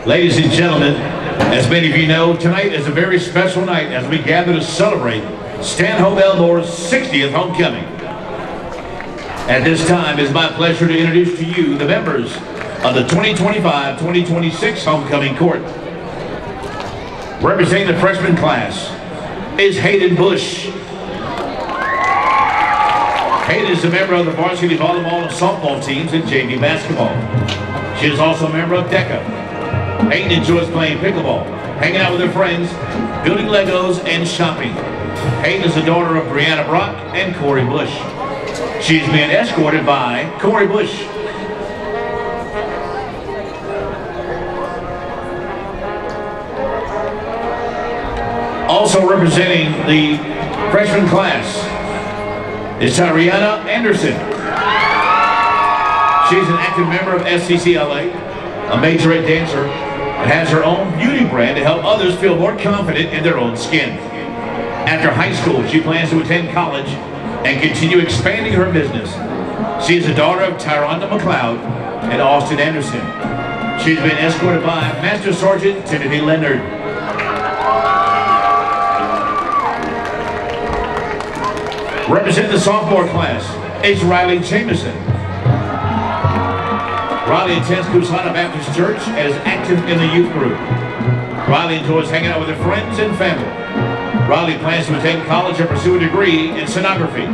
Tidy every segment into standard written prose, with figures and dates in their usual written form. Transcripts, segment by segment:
Ladies and gentlemen, as many of you know, tonight is a very special night as we gather to celebrate Stanhope Elmore's 60th homecoming. At this time, it is my pleasure to introduce to you the members of the 2025-2026 homecoming court. Representing the freshman class is Hayden Bush. Hayden is a member of the varsity volleyball and softball teams and JV basketball. She is also a member of DECA. Hayden enjoys playing pickleball, hanging out with her friends, building Legos, and shopping. Hayden is the daughter of Brianna Brock and Corey Bush. She is being escorted by Corey Bush. Also representing the freshman class is Tyriana Anderson. She's an active member of SCCLA, a majorette dancer, and has her own beauty brand to help others feel more confident in their own skin. After high school, she plans to attend college and continue expanding her business. She is the daughter of Tyronda McLeod and Austin Anderson. She's been escorted by Master Sergeant Timothy Leonard. Representing the sophomore class is Riley Jameson. Riley attends Kusana Baptist Church and is active in the youth group. Riley enjoys hanging out with her friends and family. Riley plans to attend college and pursue a degree in sonography.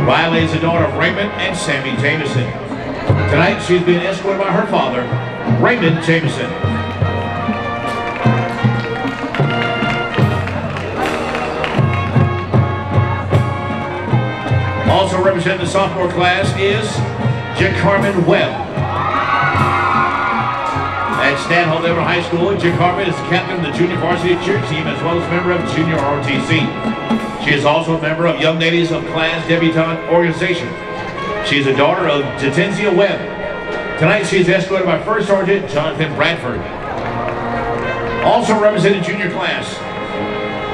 Riley is the daughter of Raymond and Sammy Jameson. Tonight, she's being escorted by her father, Raymond Jameson. Also representing the sophomore class is Jacarman Webb. At Stanhope Elmore High School, Jacarman is the captain of the junior varsity cheer team as well as a member of junior ROTC. She is also a member of Young Ladies of Class Debutante Organization. She is a daughter of Jatenzia Webb. Tonight she is escorted by First Sergeant Jonathan Bradford. Also representing junior class,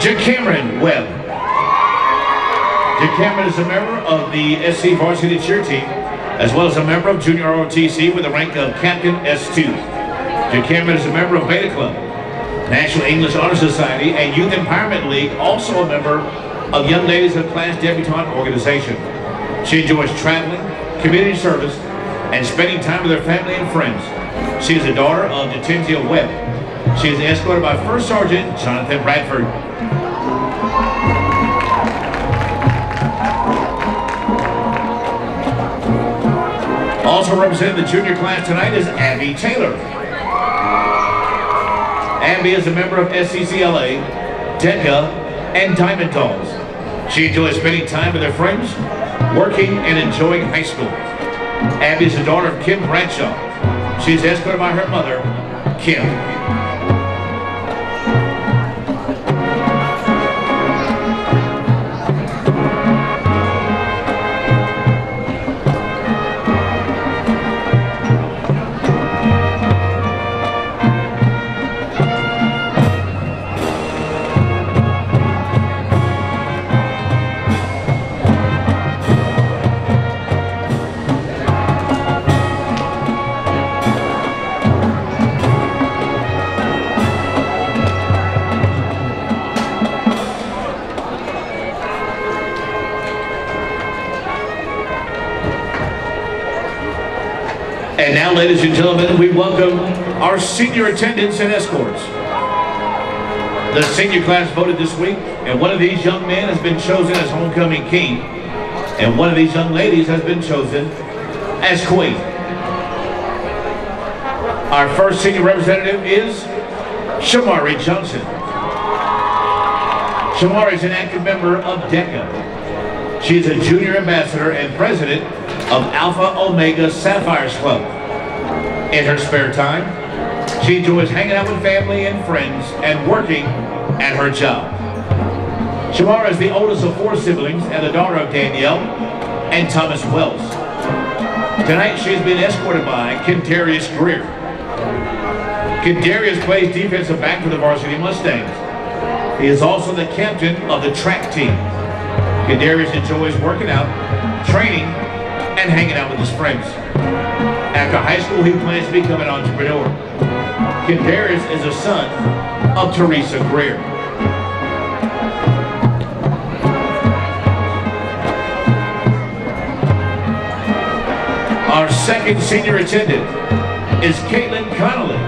Jacameron Webb. Jacameron is a member of the SC varsity cheer team as well as a member of junior ROTC with the rank of Captain S2. Jacameron is a member of Beta Club, National English Honor Society, and Youth Empowerment League, also a member of Young Ladies of Class Debutante Organization. She enjoys traveling, community service, and spending time with her family and friends. She is the daughter of Jatenzia Webb. She is escorted by First Sergeant Jonathan Bradford. Also representing the junior class tonight is Abby Taylor. Abby is a member of SCCLA, DECA, and Diamond Dolls. She enjoys spending time with her friends, working, and enjoying high school. Abby is the daughter of Kim Bradshaw. She is escorted by her mother, Kim. And now, ladies and gentlemen, we welcome our senior attendants and escorts. The senior class voted this week, and one of these young men has been chosen as homecoming king, and one of these young ladies has been chosen as queen. Our first senior representative is Shamari Johnson. Shamari is an active member of DECA. She is a junior ambassador and president of Alpha Omega Sapphires Club. In her spare time, she enjoys hanging out with family and friends and working at her job. Shamara is the oldest of 4 siblings and the daughter of Danielle and Thomas Wells. Tonight she has been escorted by Kendarius Greer. Kendarius plays defensive back for the varsity Mustangs. He is also the captain of the track team. Kendarius enjoys working out, training, and hanging out with his friends. After high school, he plans to become an entrepreneur. Kendarius is a son of Teresa Greer. Our second senior attendant is Caitlin Connolly.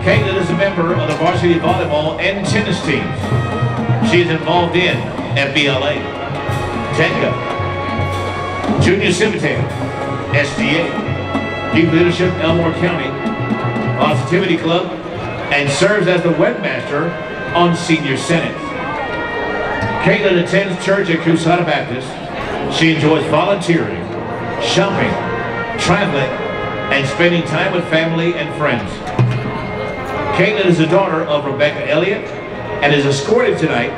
Caitlin is a member of the varsity volleyball and tennis teams. She is involved in FBLA, DECA, Junior Civitan, SDA, Youth Leadership Elmore County, Positivity Club, and serves as the webmaster on Senior Senate. Caitlin attends church at Cusada Baptist. She enjoys volunteering, shopping, traveling, and spending time with family and friends. Caitlin is the daughter of Rebecca Elliott and is escorted tonight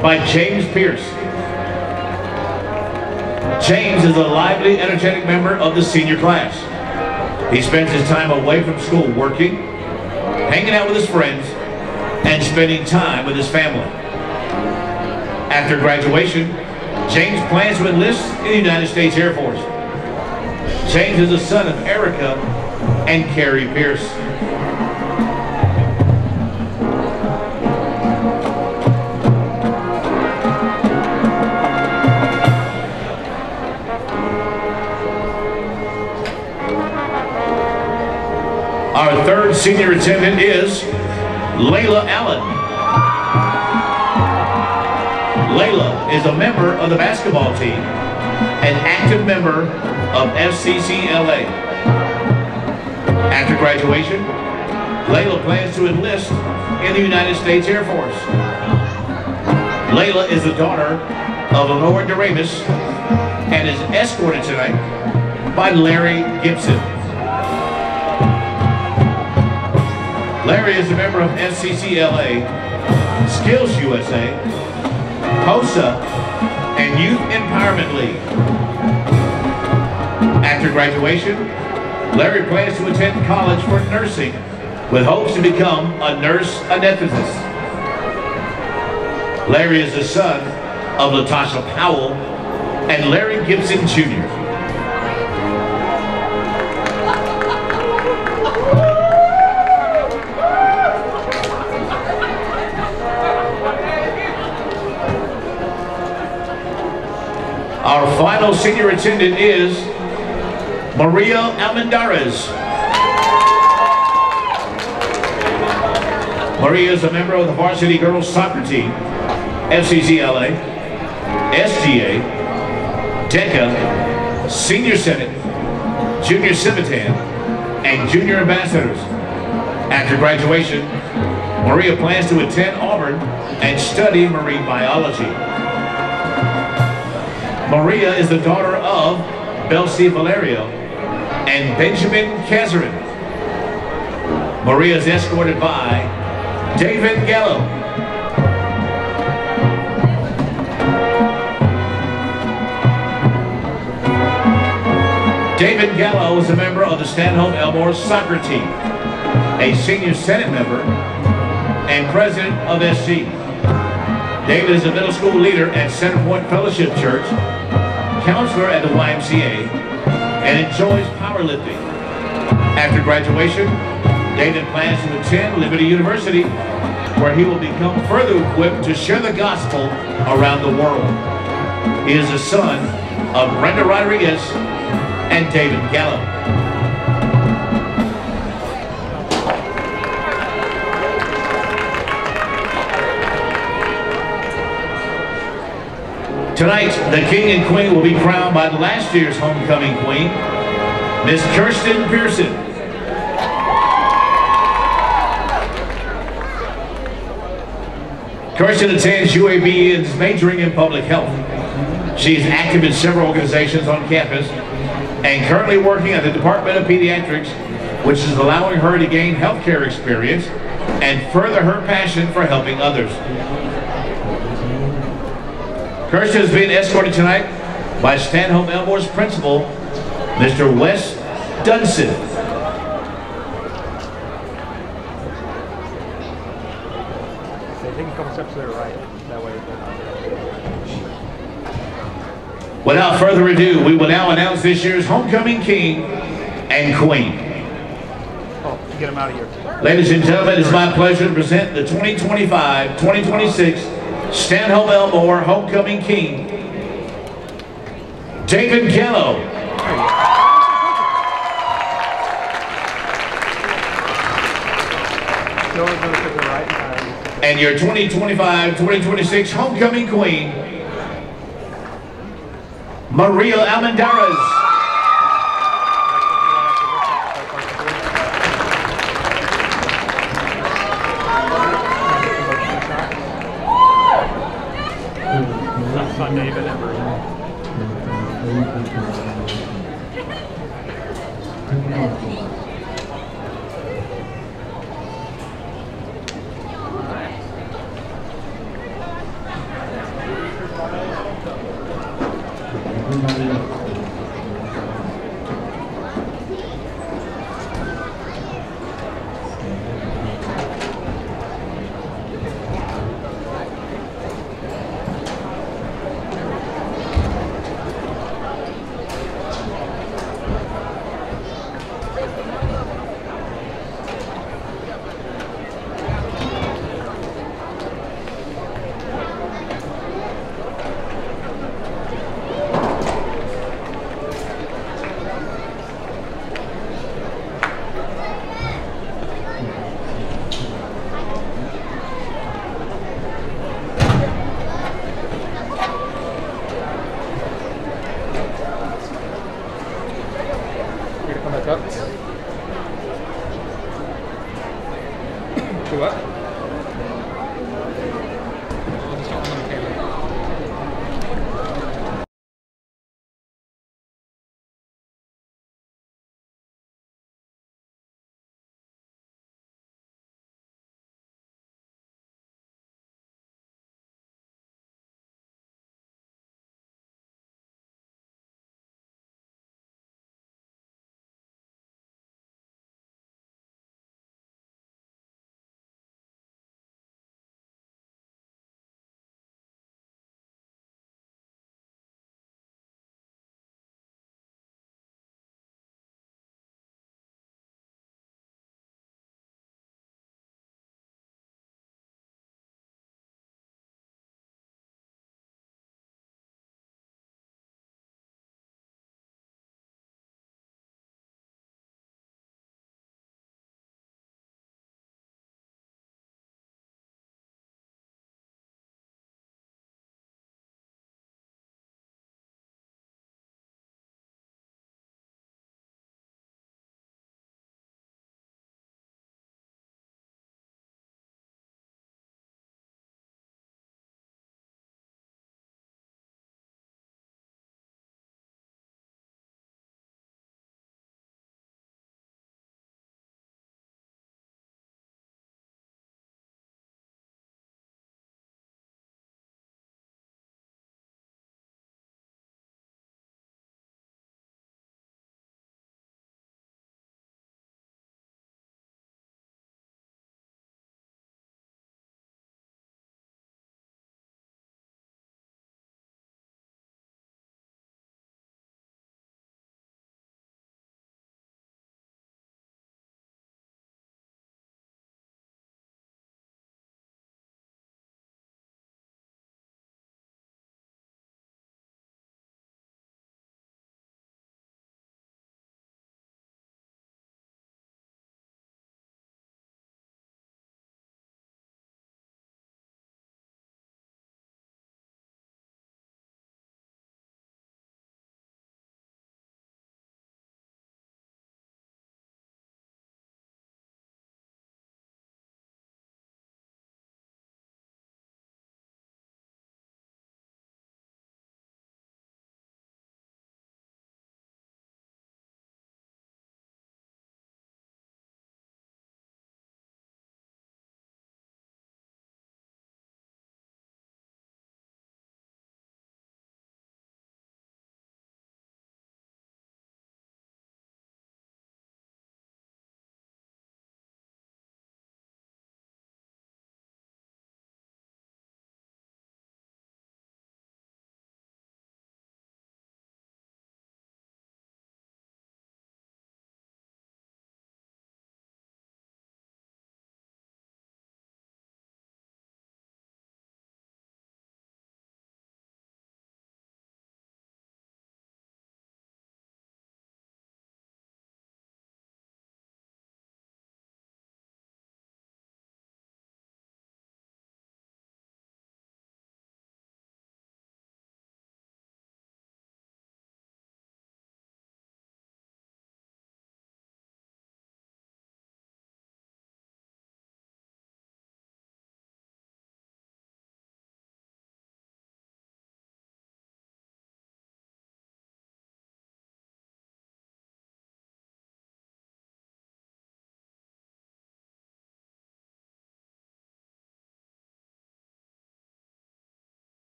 by James Pierce. James is a lively, energetic member of the senior class. He spends his time away from school working, hanging out with his friends, and spending time with his family. After graduation, James plans to enlist in the United States Air Force. James is the son of Erica and Carrie Pierce. Our third senior attendant is Layla Allen. Layla is a member of the basketball team, an active member of FCCLA. After graduation, Layla plans to enlist in the United States Air Force. Layla is the daughter of Lenore Doremus and is escorted tonight by Larry Gibson. Larry is a member of FCCLA, Skills USA, HOSA, and Youth Empowerment League. After graduation, Larry plans to attend college for nursing with hopes to become a nurse anesthetist. Larry is the son of Latasha Powell and Larry Gibson Jr. Our final senior attendant is Maria Almendarez. Maria is a member of the varsity girls soccer team, FCCLA, SGA, DECA, Senior Senate, Junior Civitan, and Junior Ambassadors. After graduation, Maria plans to attend Auburn and study marine biology. Maria is the daughter of Belsie Valerio and Benjamin Kazarin. Maria is escorted by David Gallo. David Gallo is a member of the Stanhope Elmore soccer team, a senior Senate member, and president of SG. David is a middle school leader at Centerpoint Fellowship Church, counselor at the YMCA, and enjoys powerlifting. After graduation, David plans to attend Liberty University, where he will become further equipped to share the gospel around the world. He is the son of Brenda Rodriguez and David Gallo. Tonight, the king and queen will be crowned by last year's homecoming queen, Miss Kirsten Pearson. Kirsten attends UAB and is majoring in public health. She is active in several organizations on campus and currently working at the Department of Pediatrics, which is allowing her to gain healthcare experience and further her passion for helping others. Kirsten is being escorted tonight by Stanhope Elmore's principal, Mr. Wes Dunson. Take a couple steps to the right, that way. Without further ado, we will now announce this year's homecoming king and queen. Oh, get him out of here. Ladies and gentlemen, it's my pleasure to present the 2025-2026 Stanhope Elmore Homecoming King, David Gallo. And your 2025-2026 Homecoming Queen, Maria Almendarez. David Emery. Up. Two up.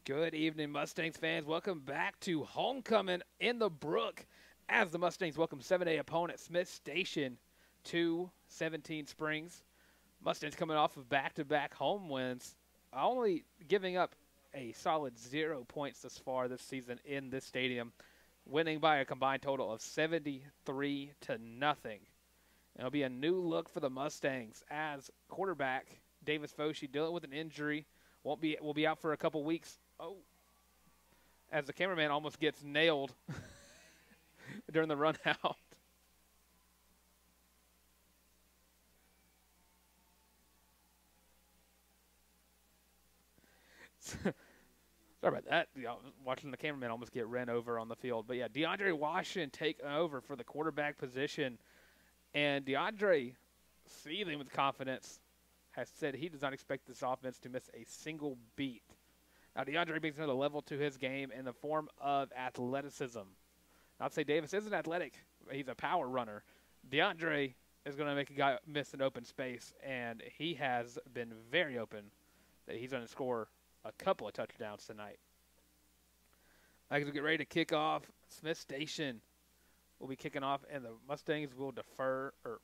Good evening, Mustangs fans. Welcome back to Homecoming in the Brook as the Mustangs welcome 7A opponent Smiths Station to 17 Springs. Mustangs coming off of back-to-back home wins, only giving up a solid 0 points thus far this season in this stadium, winning by a combined total of 73-0. It'll be a new look for the Mustangs as quarterback Davis Foshee dealing with an injury. Will be out for a couple weeks. Oh, as the cameraman almost gets nailed during the run out. Sorry about that. Watching the cameraman almost get ran over on the field. But yeah, DeAndre Washington taking over for the quarterback position. And DeAndre, seething with confidence, has said he does not expect this offense to miss a single beat. Now, DeAndre brings another level to his game in the form of athleticism. I'd say Davis isn't athletic. He's a power runner. DeAndre is going to make a guy miss an open space, and he has been very open that he's going to score a couple of touchdowns tonight. As we get ready to kick off, Smiths Station will be kicking off, and the Mustangs will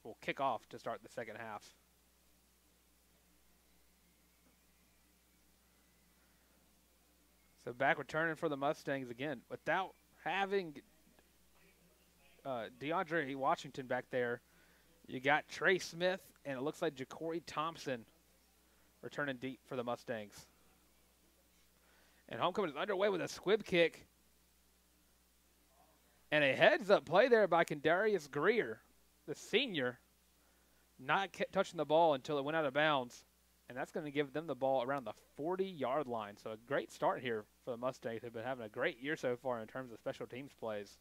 will kick off to start the second half. So back returning for the Mustangs again, without having DeAndre Washington back there, you got Trey Smith, and it looks like Ja'Cory Thompson returning deep for the Mustangs. And homecoming is underway with a squib kick. And a heads-up play there by Kendarius Greer, the senior, not touching the ball until it went out of bounds. And that's going to give them the ball around the 40-yard line. So a great start here for the Mustangs. They've been having a great year so far in terms of special teams plays.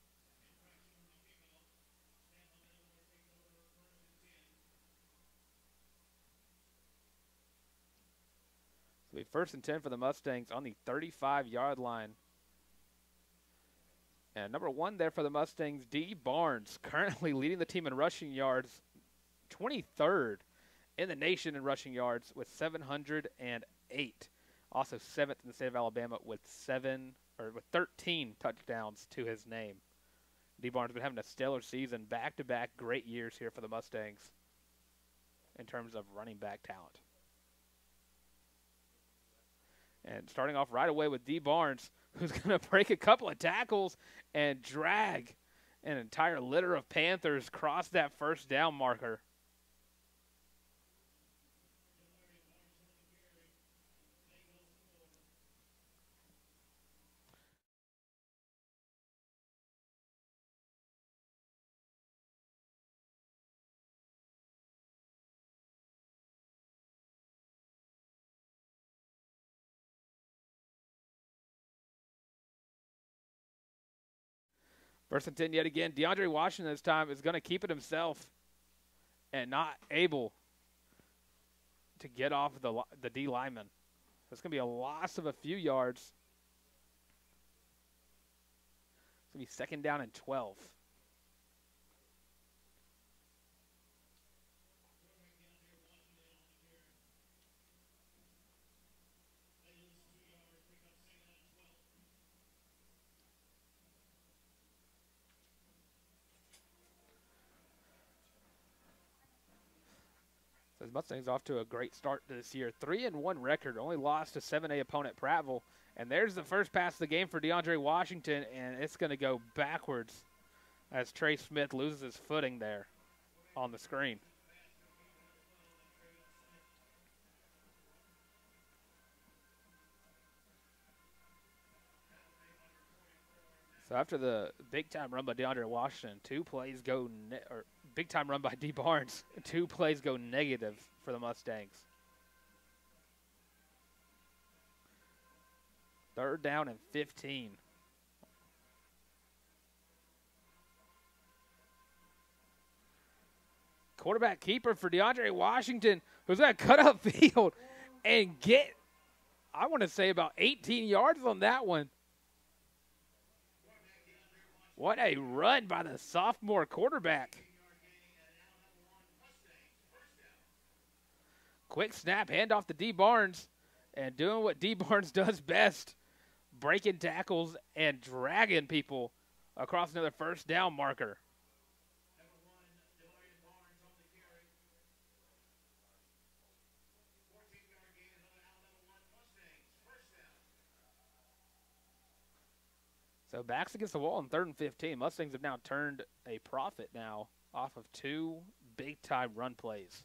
So it'll be 1st and 10 for the Mustangs on the 35-yard line. And number 1 there for the Mustangs, D. Barnes, currently leading the team in rushing yards, 23rd in the nation in rushing yards with 708. Also 7th in the state of Alabama with 13 touchdowns to his name. D. Barnes has been having a stellar season, back-to-back great years here for the Mustangs in terms of running back talent. And starting off right away with D. Barnes, who's going to break a couple of tackles and drag an entire litter of Panthers across that first down marker. First and 10 yet again. DeAndre Washington this time is going to keep it himself and not able to get off the D lineman. It's going to be a loss of a few yards. It's going to be 2nd down and 12. The Mustangs off to a great start this year. 3-1 record, only lost to 7A opponent Prattville. And there's the first pass of the game for DeAndre Washington, and it's going to go backwards as Trey Smith loses his footing there on the screen. So after the big-time run by DeAndre Washington, big-time run by D. Barnes, 2 plays go negative for the Mustangs. 3rd down and 15. Quarterback keeper for DeAndre Washington, who's going to cut up field and get, I want to say, about 18 yards on that one. What a run by the sophomore quarterback. Quick snap, handoff to D. Barnes, and doing what D. Barnes does best, breaking tackles and dragging people across another first down marker. So backs against the wall on 3rd and 15. Mustangs have now turned a profit now off of 2 big-time run plays.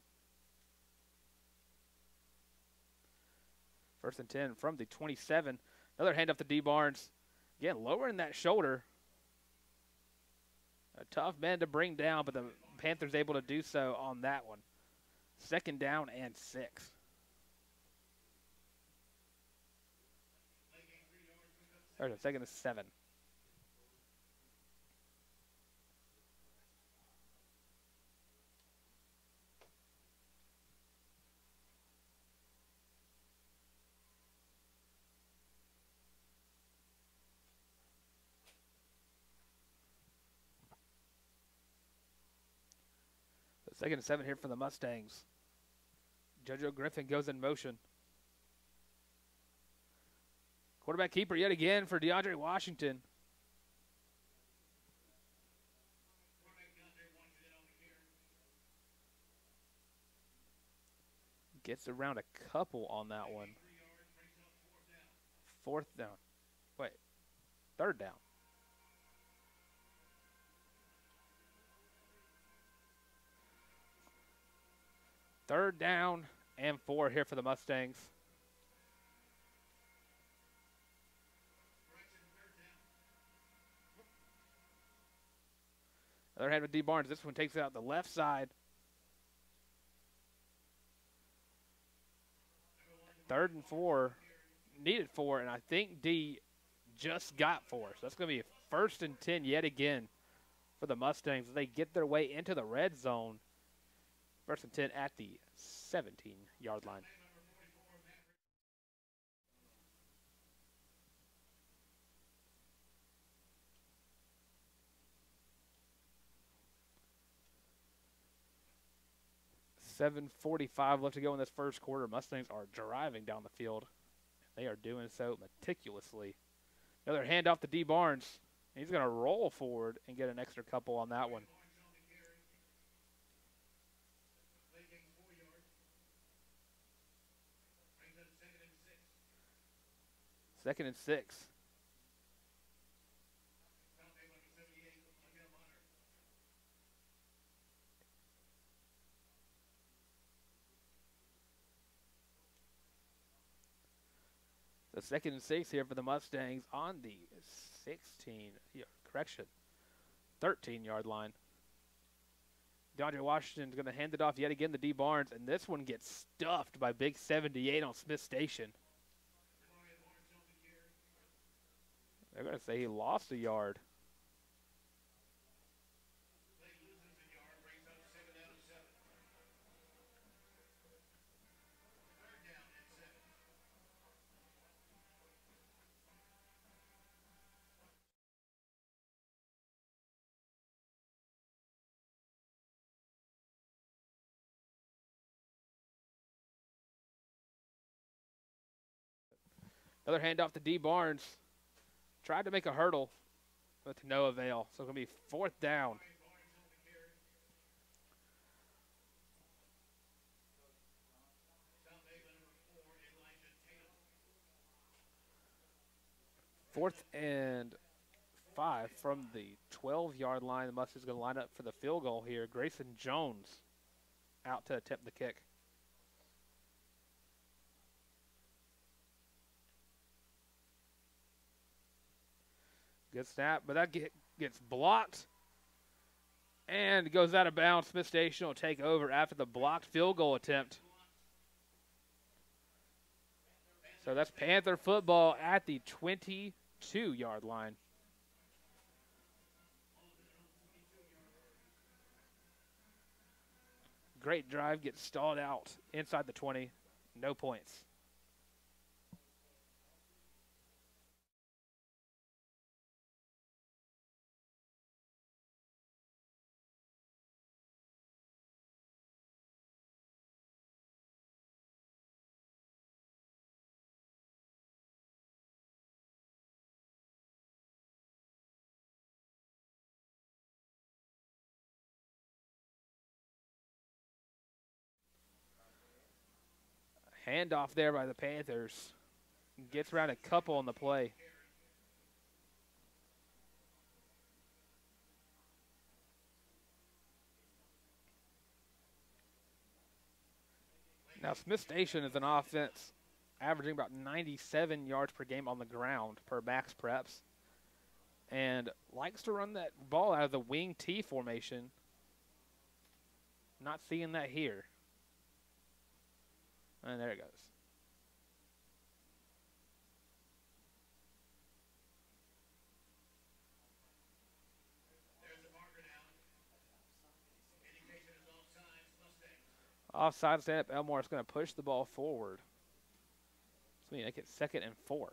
1st and 10 from the 27. Another handoff to D. Barnes. Again, lowering that shoulder. A tough man to bring down, but the Panthers able to do so on that one. 2nd down and 6. Or no, 2nd and 7. So 2nd and 7 here for the Mustangs. JoJo Griffin goes in motion. Quarterback keeper yet again for DeAndre Washington. Gets around a couple on that one. 4th down. Wait. 3rd down. Third down and 4 here for the Mustangs. Other hand with D. Barnes. This one takes it out the left side. 3rd and 4. Needed 4, and I think D just got 4. So that's going to be a 1st and 10 yet again for the Mustangs as they get their way into the red zone. 1st and 10 at the 17-yard line. .45 left to go in this first quarter. Mustangs are driving down the field. They are doing so meticulously. Another handoff to D. Barnes. He's going to roll forward and get an extra couple on that one. 2nd and 6. The 2nd and 6 here for the Mustangs on the 13-yard line. DeAndre Washington's going to hand it off yet again to D. Barnes, and this one gets stuffed by Big 78 on Smiths Station. They're going to say he lost a yard. Another handoff to D. Barnes. Tried to make a hurdle, but to no avail. So it's going to be 4th down. Fourth and 5 from the 12-yard line. The Mustangs going to line up for the field goal here. Grayson Jones out to attempt the kick. Good snap, but that gets blocked and goes out of bounds. Smiths Station will take over after the blocked field goal attempt. So that's Panther football at the 22-yard line. Great drive, gets stalled out inside the 20. No points. Handoff there by the Panthers. Gets around a couple on the play. Now, Smiths Station is an offense averaging about 97 yards per game on the ground per max preps, and likes to run that ball out of the wing T formation. Not seeing that here. And there it goes. Offside, Stanhope Elmore is going to push the ball forward. So we make it 2nd and 4.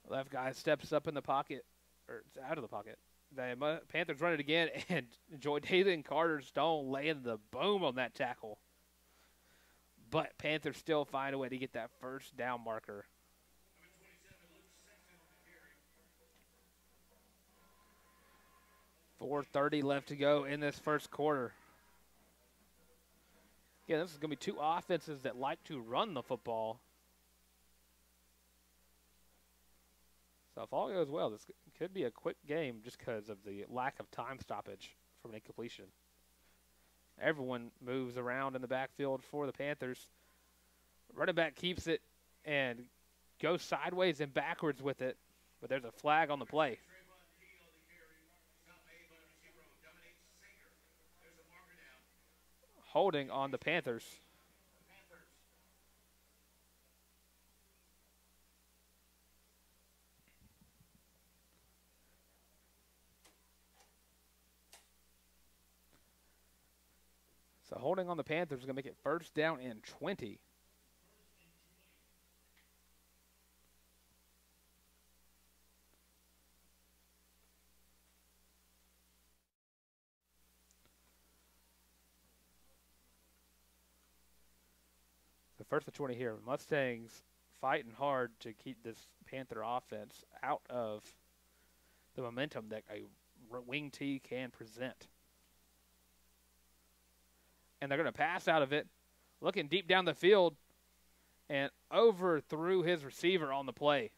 Left guy steps up in the pocket, or it's out of the pocket. The Panthers run it again, and Joydathan Carter-Stone laying the boom on that tackle. But Panthers still find a way to get that first down marker. 4:30 left to go in this first quarter. Again, this is going to be two offenses that like to run the football. So if all goes well, this could be a quick game just because of the lack of time stoppage from an incompletion. Everyone moves around in the backfield for the Panthers. Running back keeps it and goes sideways and backwards with it, but there's a flag on the play. Holding on the Panthers. So holding on the Panthers is going to make it 1st down and 20. The 1st and 20 here. Mustangs fighting hard to keep this Panther offense out of the momentum that a wing T can present. And they're going to pass out of it, looking deep down the field, and overthrew his receiver on the play.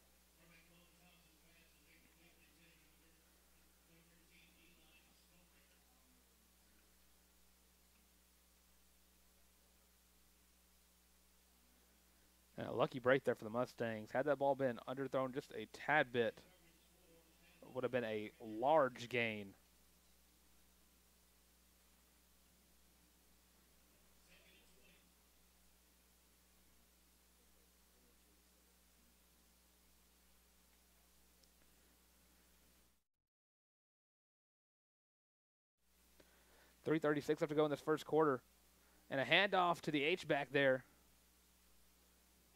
And a lucky break there for the Mustangs. Had that ball been underthrown just a tad bit, it would have been a large gain. .336 left to go in this first quarter. And a handoff to the H-back there.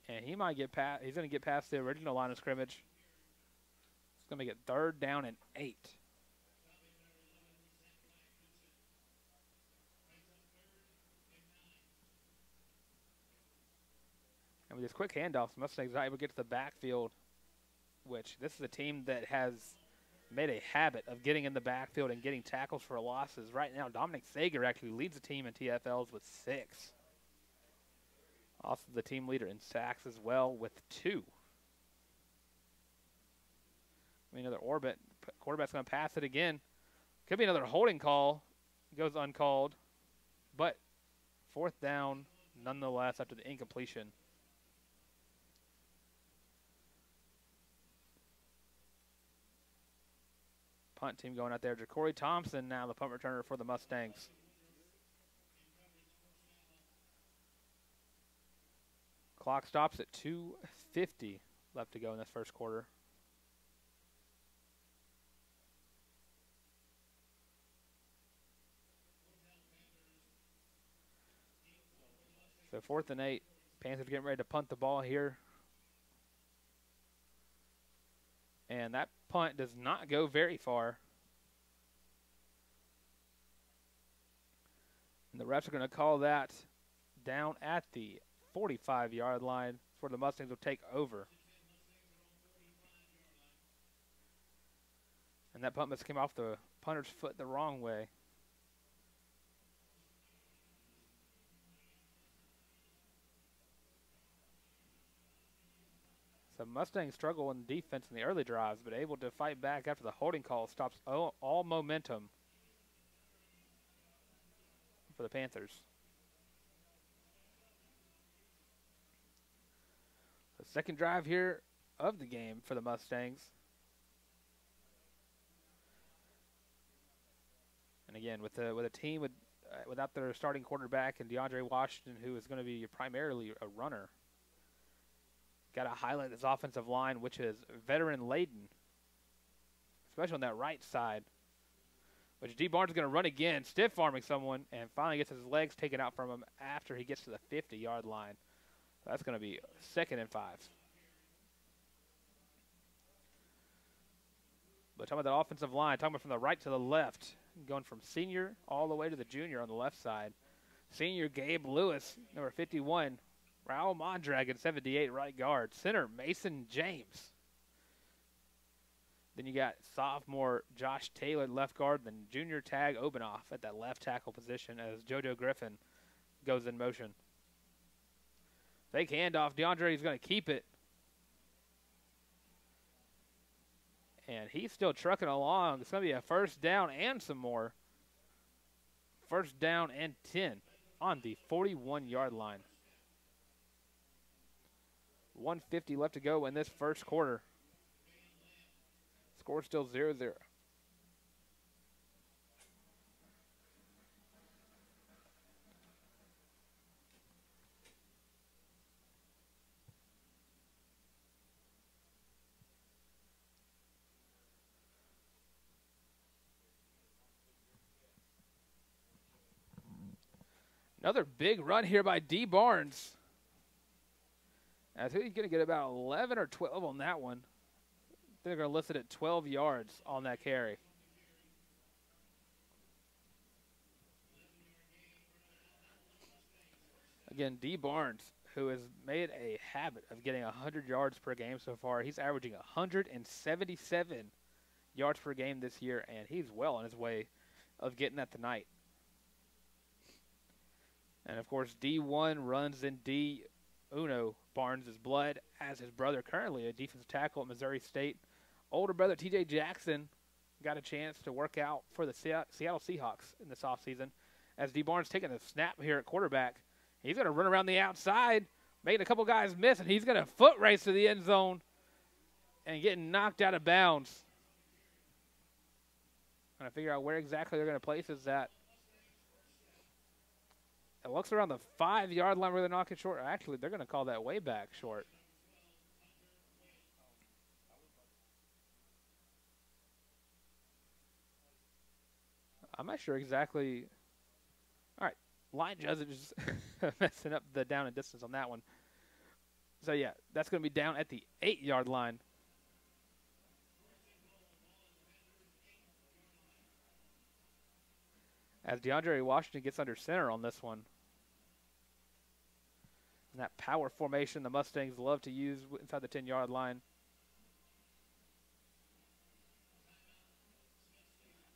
And he might get past, he's going to get past the original line of scrimmage. It's going to make it 3rd down and 8. And with this quick handoff, Mustangs are able to get to the backfield, which this is a team that has made a habit of getting in the backfield and getting tackles for losses. Right now, Dominic Sager actually leads the team in TFLs with 6. Also the team leader in sacks as well with 2. Another orbit. Quarterback's going to pass it again. Could be another holding call. Goes uncalled. But 4th down nonetheless after the incompletion. Punt team going out there. Ja'Cory Thompson now the punt returner for the Mustangs. Clock stops at 2:50 left to go in this first quarter. So 4th and 8. Panthers getting ready to punt the ball here. And And that punt does not go very far. And the refs are going to call that down at the 45-yard line where the Mustangs will take over. And that punt must came off the punter's foot the wrong way. So Mustangs struggle in defense in the early drives, but able to fight back after the holding call stops all momentum for the Panthers. The second drive here of the game for the Mustangs. And again, with a team without their starting quarterback and DeAndre Washington, who is going to be primarily a runner, got to highlight this offensive line, which is veteran laden, especially on that right side, which D. Barnes is going to run again, stiff-arming someone, and finally gets his legs taken out from him after he gets to the 50-yard line. So that's going to be 2nd and 5. But talking about the offensive line, talking about from the right to the left, going from senior all the way to the junior on the left side. Senior Gabe Lewis, number 51. Raul Mondragon, 78, right guard. Center, Mason James. Then you got sophomore Josh Taylor, left guard. Then junior Tag Obanoff at that left tackle position as JoJo Griffin goes in motion. Fake handoff. DeAndre is going to keep it. And he's still trucking along. It's going to be a first down and some more. First down and 10 on the 41-yard line. 1:50 left to go in this first quarter. Score still 0-0. Another big run here by D. Barnes. I think he's going to get about 11 or 12 on that one. They're going to list it at 12 yards on that carry. Again, D. Barnes, who has made a habit of getting 100 yards per game so far. He's averaging 177 yards per game this year, and he's well on his way of getting that tonight. And, of course, D1 runs in D Uno Barnes' blood as his brother, currently a defensive tackle at Missouri State. Older brother T.J. Jackson got a chance to work out for the Seattle Seahawks in this offseason. As D. Barnes taking a snap here at quarterback, he's going to run around the outside, making a couple guys miss, and he's going to foot race to the end zone and getting knocked out of bounds. Trying to figure out where exactly they're going to place this at. It looks around the 5-yard line where they're knocking short. Actually, they're going to call that way back short. I'm not sure exactly. All right, line judge is messing up the down and distance on that one. So, yeah, that's going to be down at the 8-yard line. As DeAndre Washington gets under center on this one. And that power formation the Mustangs love to use inside the 10-yard line.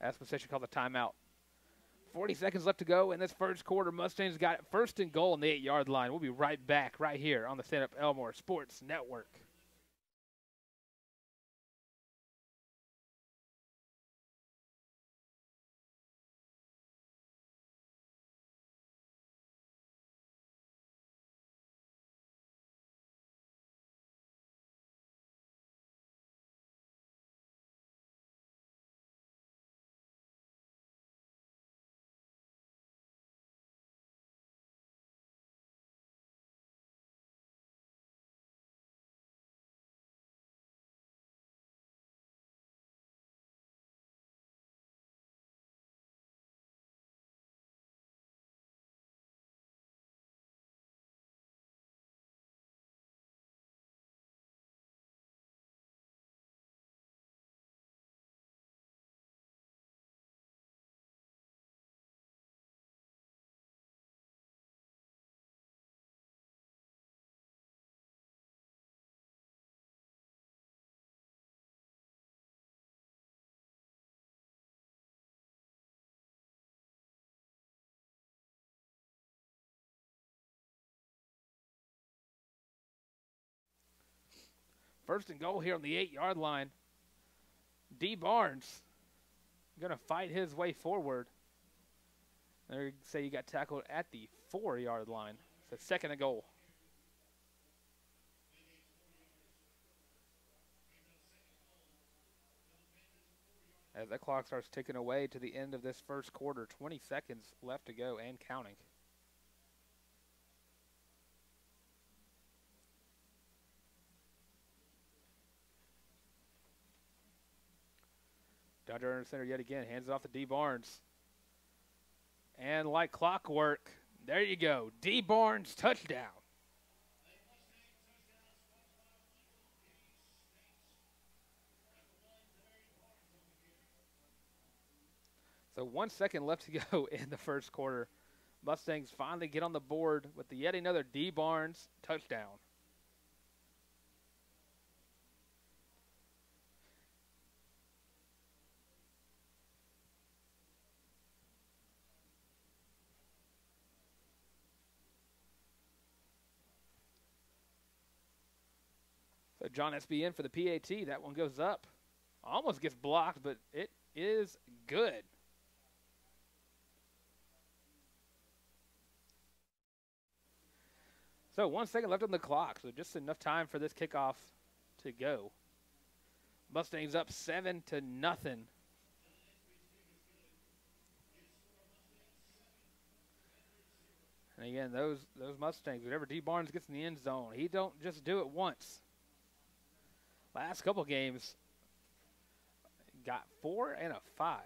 As Smiths Station called the timeout. 40 seconds left to go in this first quarter. Mustangs got it 1st and goal on the 8-yard line. We'll be right back right here on the Stanhope Elmore Sports Network. First and goal here on the 8-yard line. D. Barnes going to fight his way forward. They say he got tackled at the 4-yard line. It's a second and goal. As that clock starts ticking away to the end of this first quarter, 20 seconds left to go and counting. Dodger under center yet again, hands it off to D. Barnes. And like clockwork, there you go, D. Barnes touchdown. So 1 second left to go in the first quarter. Mustangs finally get on the board with the yet another D. Barnes touchdown. So John SB in for the PAT. That one goes up. Almost gets blocked, but it is good. So 1 second left on the clock, so just enough time for this kickoff to go. Mustangs up 7-0. And again, those Mustangs, whenever D. Barnes gets in the end zone, he don't just do it once. Last couple games, got 4 and a 5.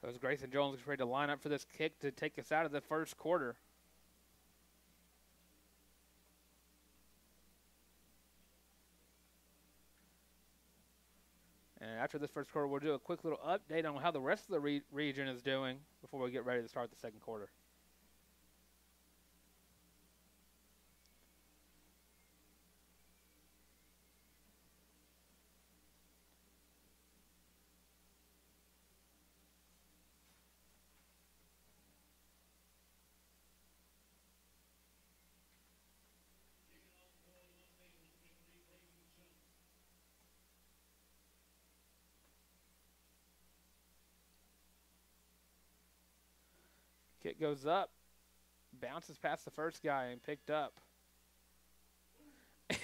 So as Grayson Jones is ready to line up for this kick to take us out of the first quarter. And after this first quarter, we'll do a quick little update on how the rest of the region is doing before we get ready to start the second quarter. Kick goes up, bounces past the first guy and picked up.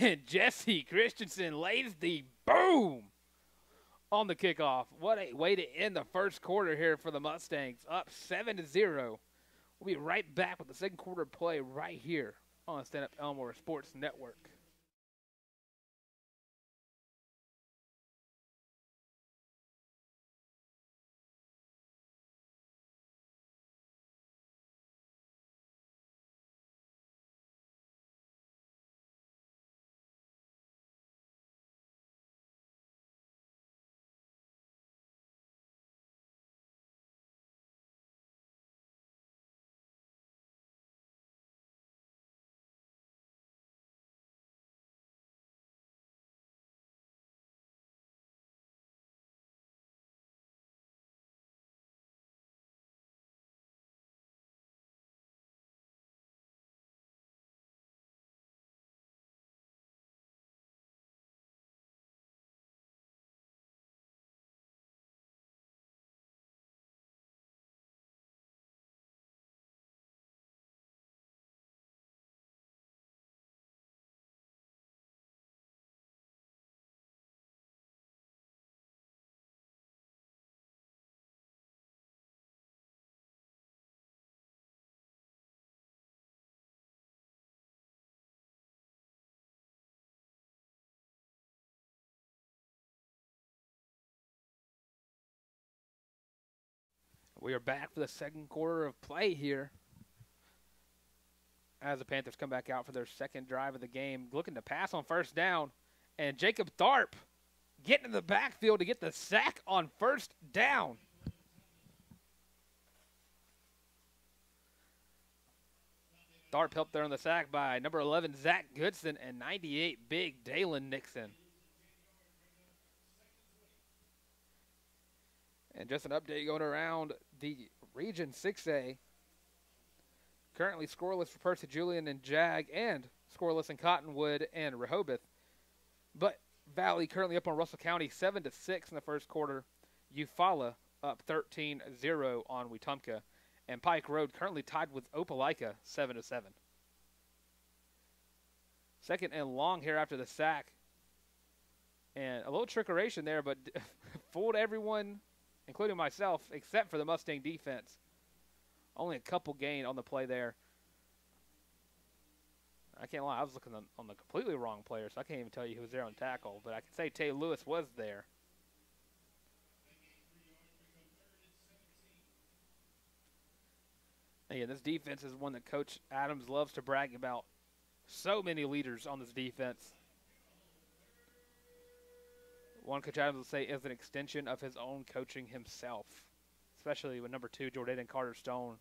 And Jesse Christensen lays the boom on the kickoff. What a way to end the first quarter here for the Mustangs. Up 7-0. We'll be right back with the second quarter play right here on Stanhope Elmore Sports Network. We are back for the second quarter of play here as the Panthers come back out for their second drive of the game, looking to pass on first down. And Jacob Tharp getting in the backfield to get the sack on first down. Tharp helped there on the sack by number 11, Zach Goodson, and 98, big Dalen Nixon. And just an update going around the Region 6A. Currently scoreless for Percy Julian and Jag, and scoreless in Cottonwood and Rehoboth. But Valley currently up on Russell County 7-6 in the first quarter. Eufaula up 13-0 on Wetumpka. And Pike Road currently tied with Opelika 7-7. Second and long here after the sack. And a little trickeration there, but fooled everyone, including myself, except for the Mustang defense. Only a couple gained on the play there. I can't lie, I was looking on the completely wrong player, so I can't even tell you who was there on tackle. But I can say Tay Lewis was there. And yeah, this defense is one that Coach Adams loves to brag about. So many leaders on this defense. One Coach Adams will say is an extension of his own coaching himself, especially with number 2, Jordan Carter Stone.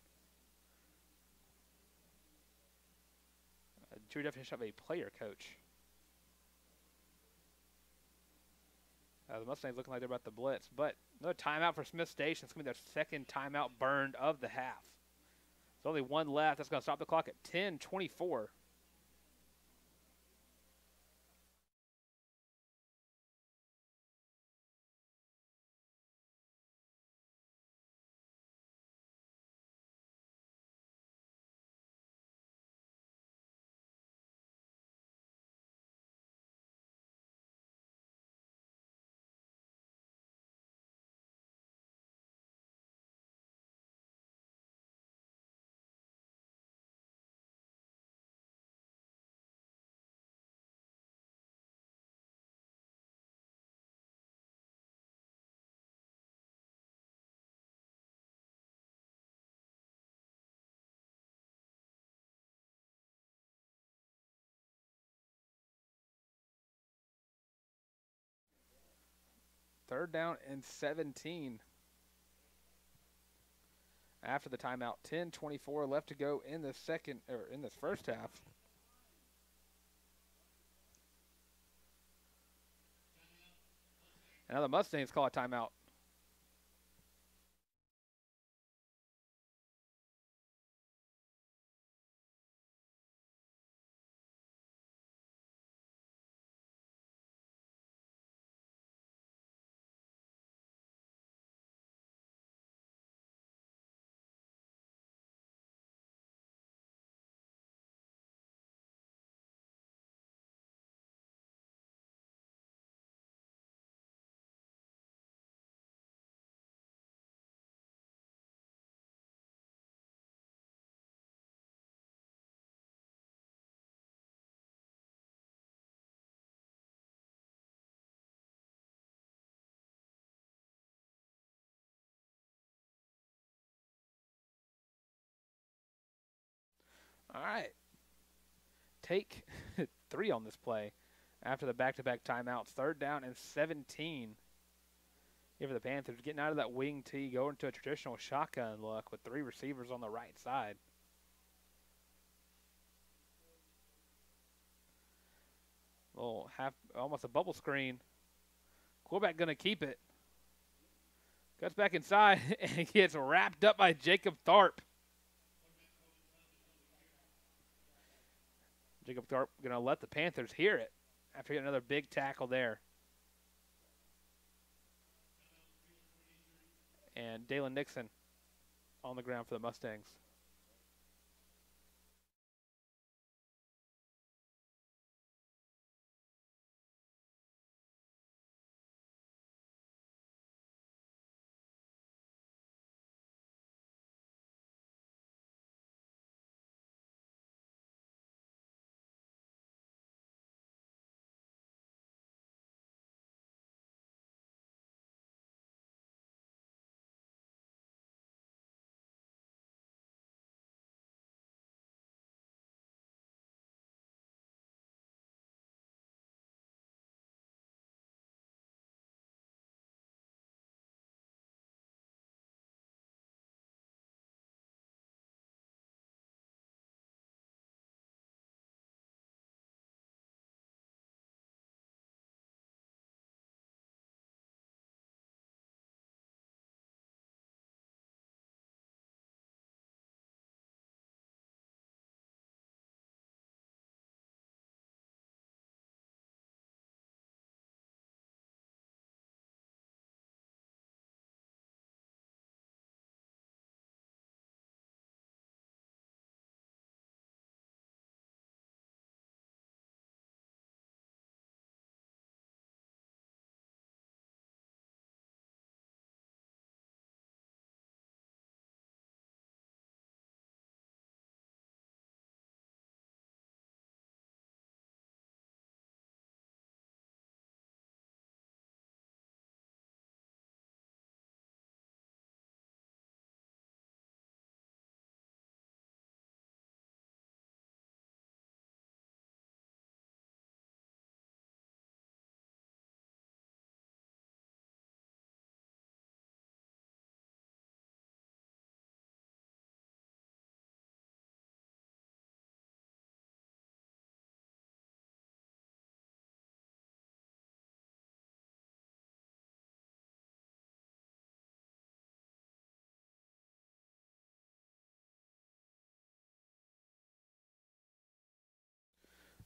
A true definition of a player coach. The Mustangs looking like they're about to blitz, but another timeout for Smiths Station. It's going to be their second timeout burned of the half. There's only one left. That's going to stop the clock at 10:24. Third down and 17. After the timeout, 10:24 left to go in the in this first half. And now the Mustangs call a timeout. All right. Take 3 on this play after the back-to-back timeouts. Third down and 17. Here for the Panthers, getting out of that wing tee, going to a traditional shotgun look with 3 receivers on the right side. Little almost a bubble screen. Quarterback going to keep it. Cuts back inside and gets wrapped up by Jacob Tharp. Jacob Tharp going to let the Panthers hear it after getting another big tackle there. And Dalen Nixon on the ground for the Mustangs.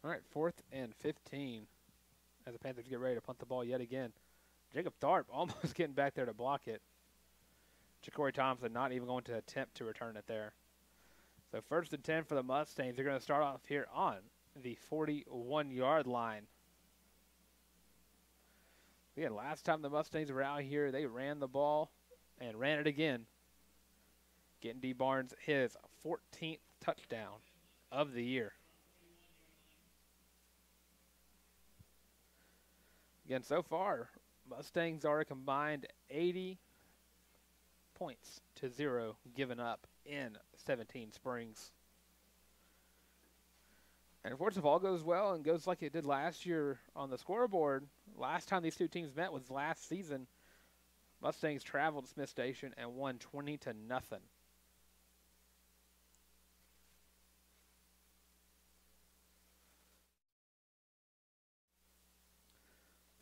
All right, 4th and 15 as the Panthers get ready to punt the ball yet again. Jacob Tharp almost getting back there to block it. Ja'Cory Thompson not even going to attempt to return it there. So 1st and 10 for the Mustangs. They're going to start off here on the 41-yard line. Again, last time the Mustangs were out here, they ran the ball and ran it again, getting D. Barnes his 14th touchdown of the year. Again, so far, Mustangs are a combined 80 points to 0 given up in 17 Springs. And of course, if all goes well and goes like it did last year on the scoreboard, last time these two teams met was last season. Mustangs traveled to Smiths Station and won 20-0.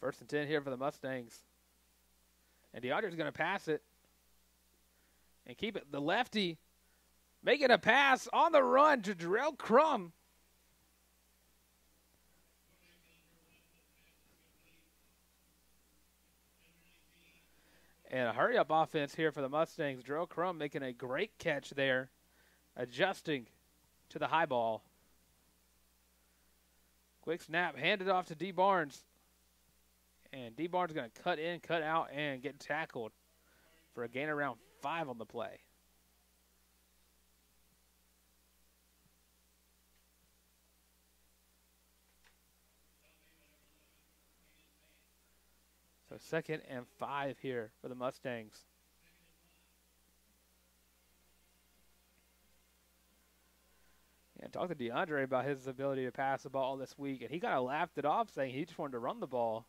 1st and 10 here for the Mustangs. And DeAndre's going to pass it and keep it. The lefty making a pass on the run to Jarrell Crum. And a hurry-up offense here for the Mustangs. Jarrell Crum making a great catch there, adjusting to the high ball. Quick snap, handed off to D. Barnes. And D. Barnes is going to cut in, cut out, and get tackled for a gain around 5 on the play. So 2nd and 5 here for the Mustangs. Yeah, talked to DeAndre about his ability to pass the ball this week, and he kind of laughed it off, saying he just wanted to run the ball.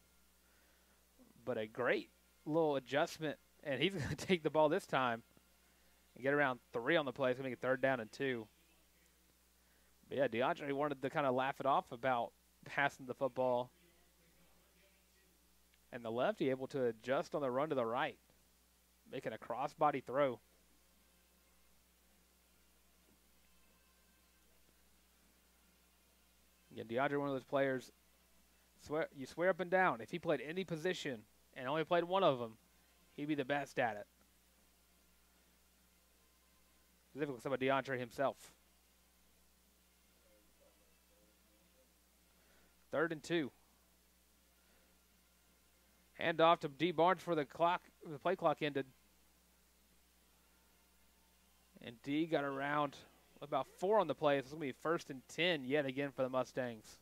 But a great little adjustment, and he's going to take the ball this time and get around 3 on the play. It's going to make it 3rd down and 2. But yeah, DeAndre wanted to kind of laugh it off about passing the football. And the lefty able to adjust on the run to the right, making a cross-body throw. Again, DeAndre, one of those players, you swear up and down, if he played any position and only played one of them, he'd be the best at it. Specifically, some of DeAndre himself. 3rd and 2. Hand off to D. Barnes for the play clock ended. And D got around about 4 on the play. It's going to be 1st and 10 yet again for the Mustangs.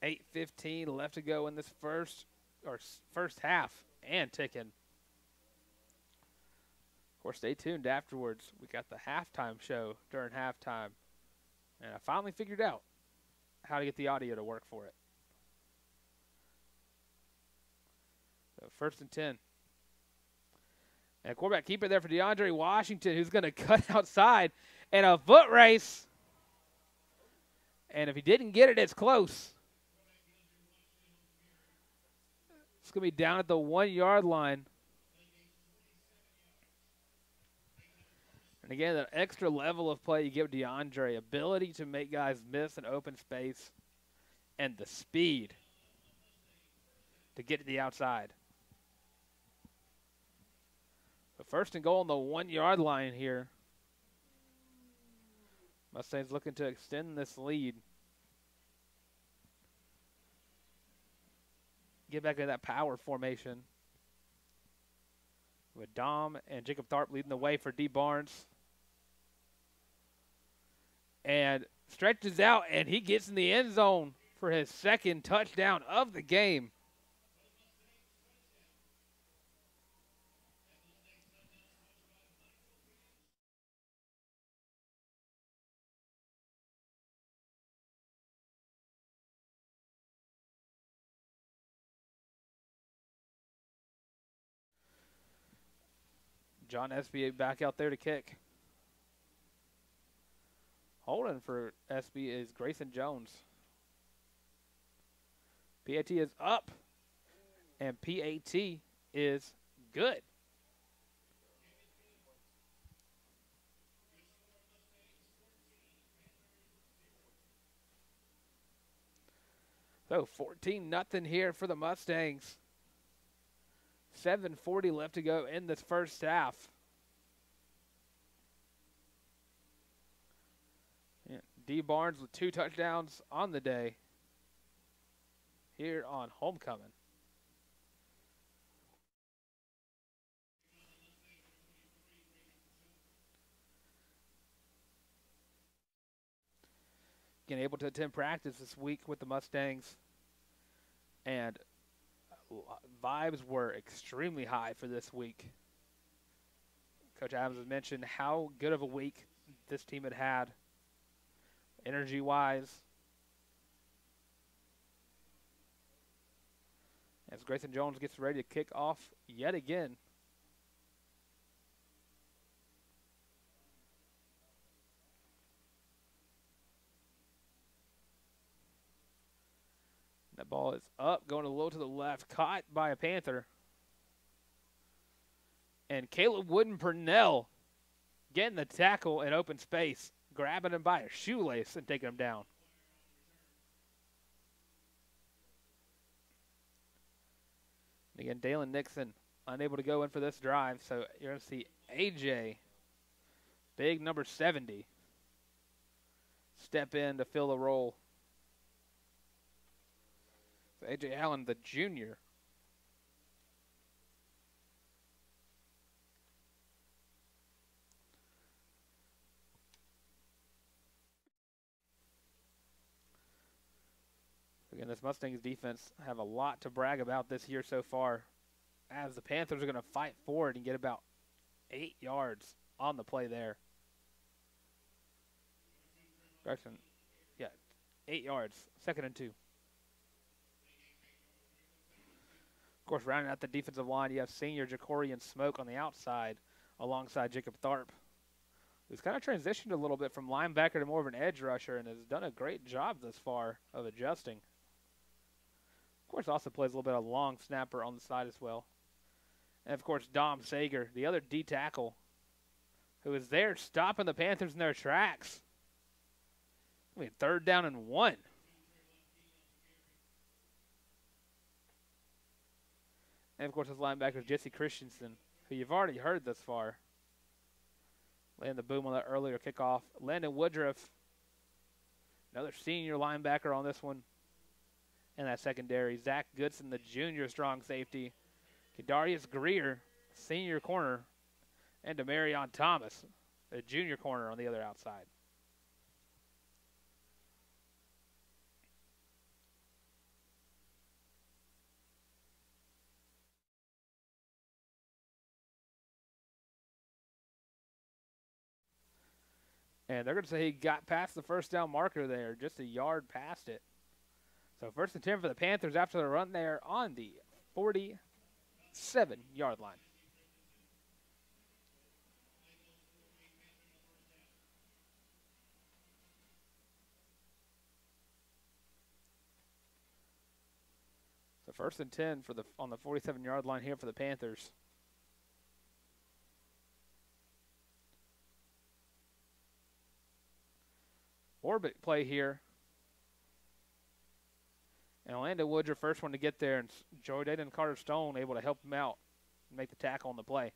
8:15 left to go in this first half and ticking. Of course, stay tuned afterwards. We got the halftime show during halftime. And I finally figured out how to get the audio to work for it. So 1st and 10. And a quarterback keeper there for DeAndre Washington, who's going to cut outside and a foot race. And if he didn't get it, it's close. It's going to be down at the 1-yard line. And again, the extra level of play you give DeAndre, ability to make guys miss an open space, and the speed to get to the outside. But 1st and goal on the 1-yard line here. Mustangs looking to extend this lead. Get back into that power formation. With Dom and Jacob Tharp leading the way for D. Barnes. And stretches out, and he gets in the end zone for his 2nd touchdown of the game. John SB back out there to kick. Holding for SB is Grayson Jones. PAT is up, and PAT is good. So 14-0 here for the Mustangs. 7:40 left to go in this first half. Yeah, D. Barnes with 2 touchdowns on the day here on homecoming. Again, able to attend practice this week with the Mustangs, and vibes were extremely high for this week. Coach Adams has mentioned how good of a week this team had had, energy-wise. As Grayson Jones gets ready to kick off yet again. That ball is up, going a little to the left, caught by a Panther. And Caleb Wooden-Purnell getting the tackle in open space, grabbing him by a shoelace and taking him down. Again, Dalen Nixon unable to go in for this drive, so you're going to see AJ, big number 70, step in to fill the role. So AJ Allen, the junior. Again, this Mustangs defense have a lot to brag about this year so far, as the Panthers are going to fight forward and get about 8 yards on the play there. Correction. Yeah, 8 yards, 2nd and 2. Of course, rounding out the defensive line, you have senior Jacorian Smoke on the outside alongside Jacob Tharp, who's kind of transitioned a little bit from linebacker to more of an edge rusher and has done a great job thus far of adjusting. Of course, also plays a little bit of long snapper on the side as well. And, of course, Dom Sager, the other D tackle, who is there stopping the Panthers in their tracks. I mean, 3rd down and 1. And, of course, his linebacker is Jesse Christensen, who you've already heard thus far. Laying the boom on that earlier kickoff. Landon Woodruff, another senior linebacker on this one. And that secondary, Zach Goodson, the junior strong safety. Kadarius Greer, senior corner. And Demarion Thomas, a junior corner on the other outside. And they're going to say he got past the 1st down marker there, just a yard past it. So 1st and 10 for the Panthers after the run there on the 47-yard line. So 1st and 10 for on the 47-yard line here for the Panthers. Orbit play here. And Orlando Woodruff, first one to get there, and Jordan and Carter Stone able to help him out and make the tackle on the play.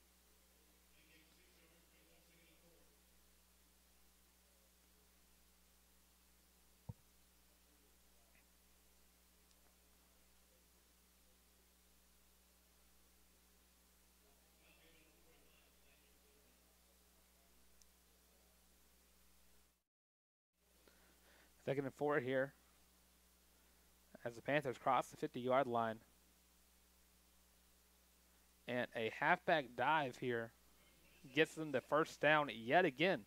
Second and 4 here as the Panthers cross the 50-yard line. And a halfback dive here gets them the 1st down yet again.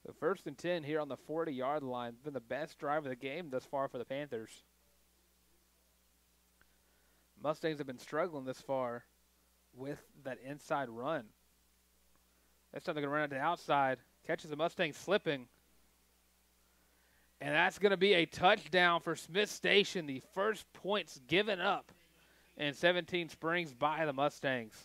So 1st and 10 here on the 40-yard line. Been the best drive of the game thus far for the Panthers. Mustangs have been struggling this far with that inside run. This time they're going to run out to the outside. Catches the Mustangs slipping. And that's going to be a touchdown for Smiths Station, the first points given up in 17 Springs by the Mustangs.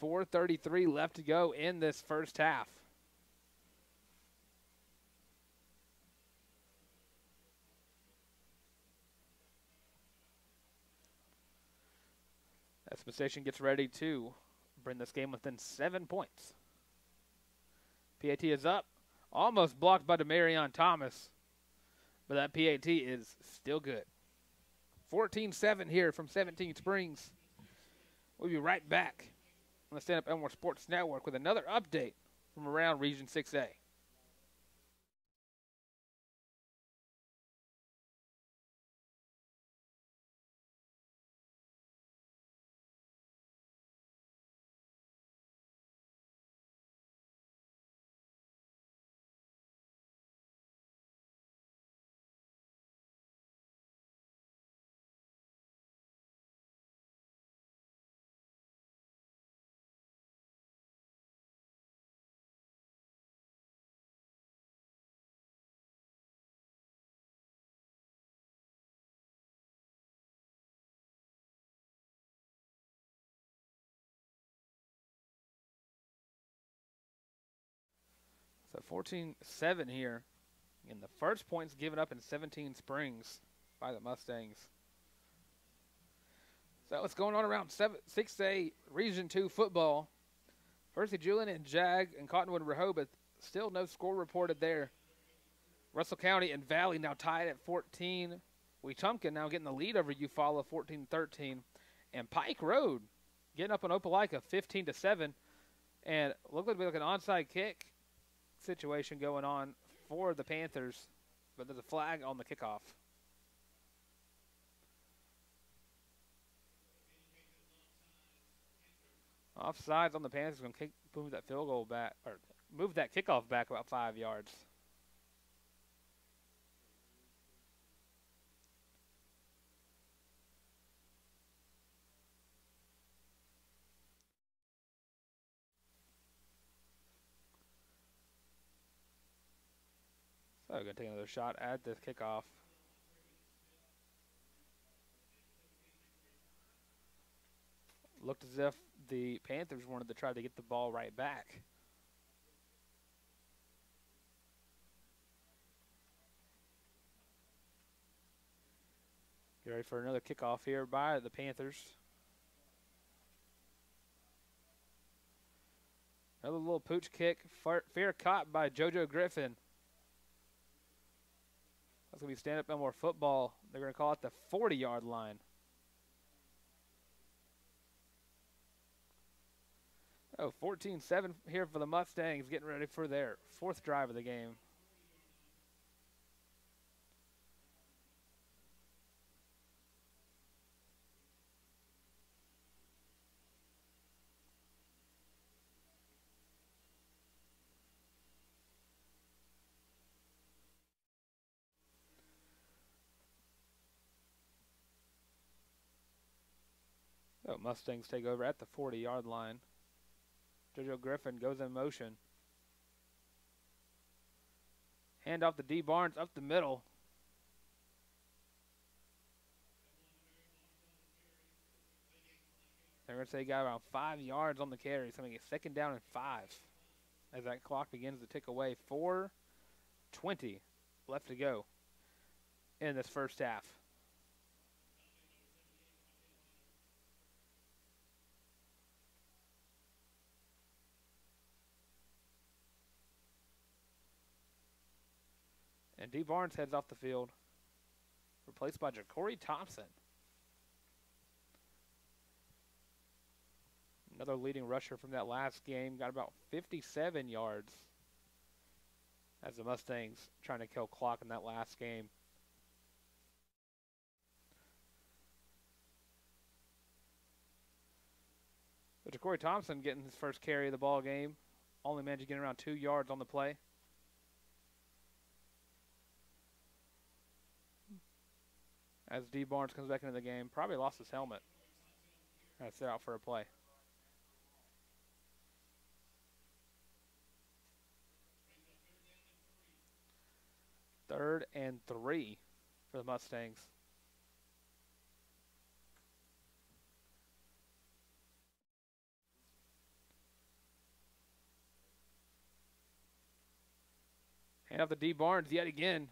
.433 left to go in this first half. As Smiths Station gets ready to bring this game within 7 points. PAT is up, almost blocked by Demarion Thomas, but that PAT is still good. 14-7 here from 17 Springs. We'll be right back on the Stanhope Elmore Sports Network with another update from around Region 6A. So 14-7 here. And the first points given up in 17 Springs by the Mustangs. So what's going on around 6A Region 2 football? Percy Julian and Jag and Cottonwood and Rehoboth, still no score reported there. Russell County and Valley now tied at 14. Wetumpka now getting the lead over Eufaula 14-13. And Pike Road getting up on Opelika 15-7. And looked like an onside kick situation going on for the Panthers, but there's a flag on the kickoff. Offsides on the Panthers, going to move that field goal back, or move that kickoff back about 5 yards. So we're going to take another shot at this kickoff. Looked as if the Panthers wanted to try to get the ball right back. Get ready for another kickoff here by the Panthers. Another little pooch kick, fair caught by JoJo Griffin. That's going to be stand-up Elmore football. They're going to call it the 40-yard line. Oh, 14-7 here for the Mustangs, getting ready for their fourth drive of the game. So Mustangs take over at the 40-yard line. JoJo Griffin goes in motion. Hand off to D. Barnes up the middle. They're going to say he got around 5 yards on the carry. It's going to get 2nd down and 5 as that clock begins to tick away. 4:20 left to go in this first half. And D. Barnes heads off the field, replaced by Ja'Cory Thompson. Another leading rusher from that last game, got about 57 yards as the Mustangs trying to kill clock in that last game. So Ja'Cory Thompson getting his first carry of the ball game, only managed to get around 2 yards on the play. As D. Barnes comes back into the game, probably lost his helmet. That's out for a play. Third and 3 for the Mustangs. Hand off to D. Barnes yet again.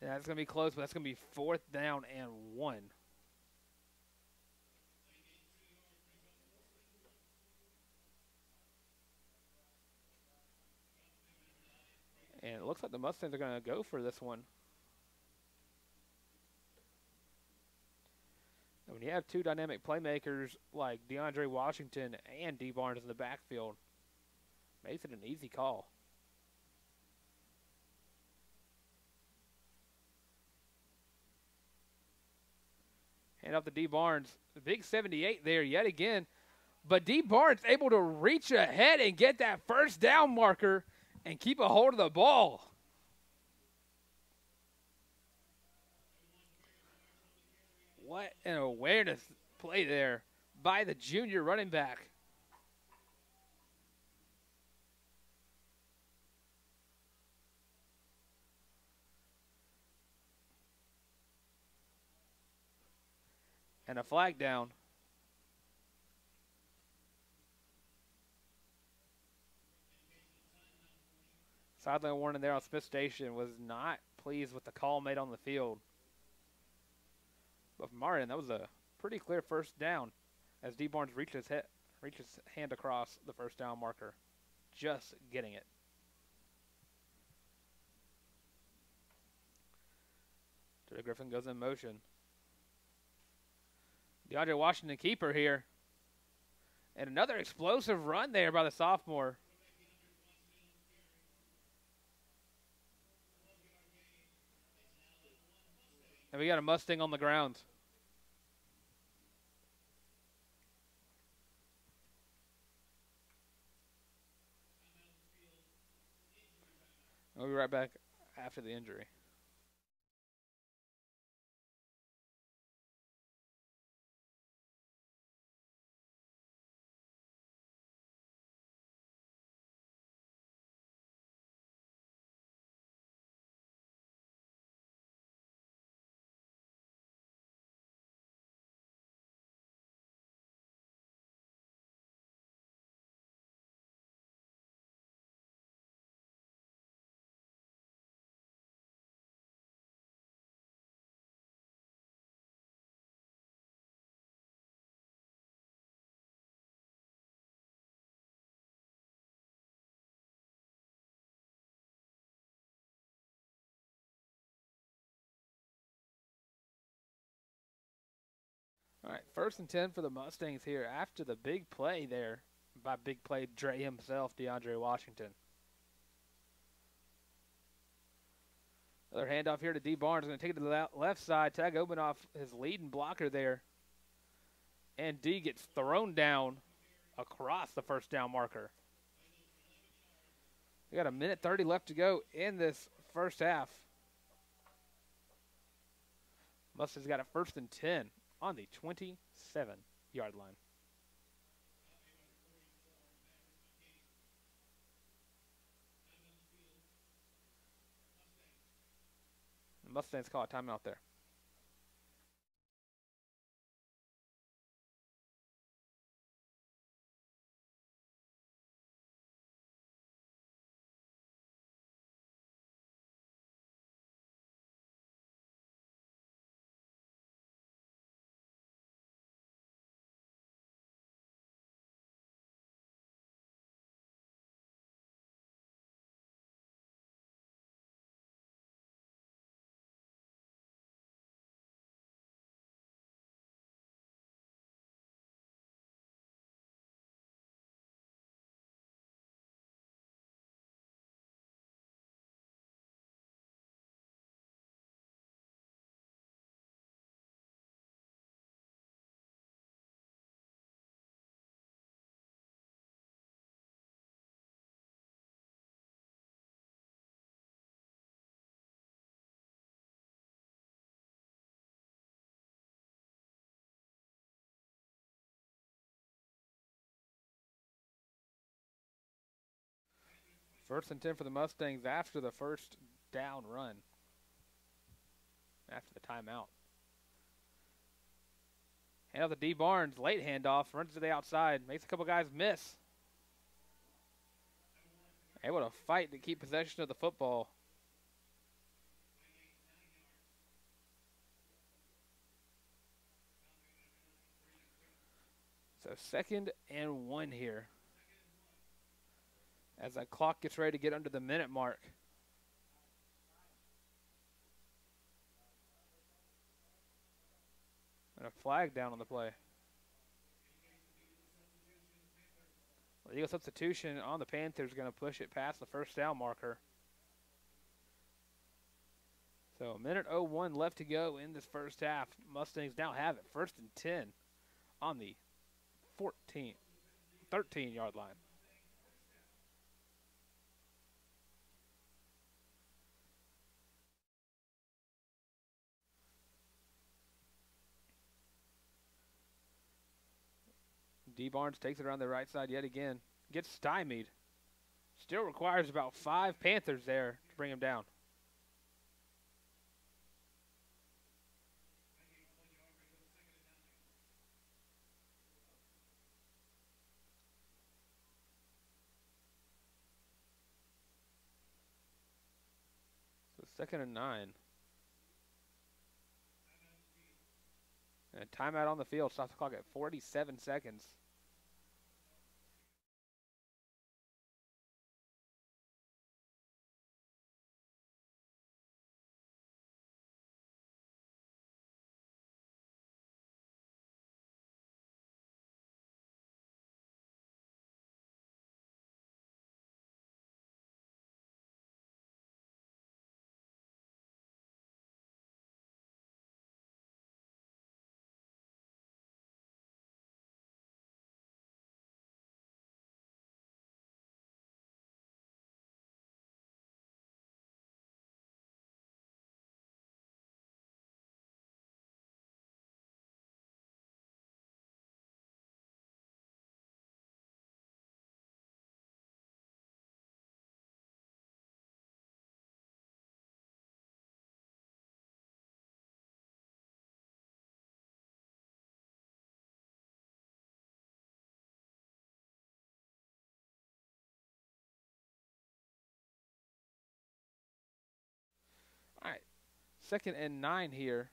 Yeah, that's going to be close, but that's going to be 4th down and 1. And it looks like the Mustangs are going to go for this one. And when you have two dynamic playmakers like DeAndre Washington and D. Barnes in the backfield, makes it an easy call. Hand off to D. Barnes. The big 78 there yet again. But D. Barnes able to reach ahead and get that first down marker and keep a hold of the ball. What an awareness play there by the junior running back. And a flag down. Sideline warning there on Smiths Station. Was not pleased with the call made on the field. But from our end, that was a pretty clear first down as D. Barnes reached his hand across the first down marker. Just getting it. Terry Griffin goes in motion. DeAndre Washington keeper here. And another explosive run there by the sophomore. And we got a Mustang on the ground. We'll be right back after the injury. All right, 1st and 10 for the Mustangs here after the big play there by big play Dre himself, DeAndre Washington. Another handoff here to D. Barnes. Going to take it to the left side. Tag open off his leading blocker there. And D gets thrown down across the first down marker. We got 1:30 left to go in this first half. Mustangs got a 1st and 10 on the 27-yard line. The Mustangs call a timeout there. First and 10 for the Mustangs after the first down run. After the timeout. Hand off to D. Barnes. Late handoff. Runs to the outside. Makes a couple guys miss. Able to fight to keep possession of the football. So 2nd and 1 here. As that clock gets ready to get under the minute mark. And a flag down on the play. Legal substitution on the Panthers, going to push it past the first down marker. So 1:01 left to go in this first half. Mustangs now have it. 1st and 10 on the 13-yard line. D. Barnes takes it around the right side yet again. Gets stymied. Still requires about 5 Panthers there to bring him down. So 2nd and 9. And a timeout on the field. Stops the clock at 47 seconds. All right, 2nd and 9 here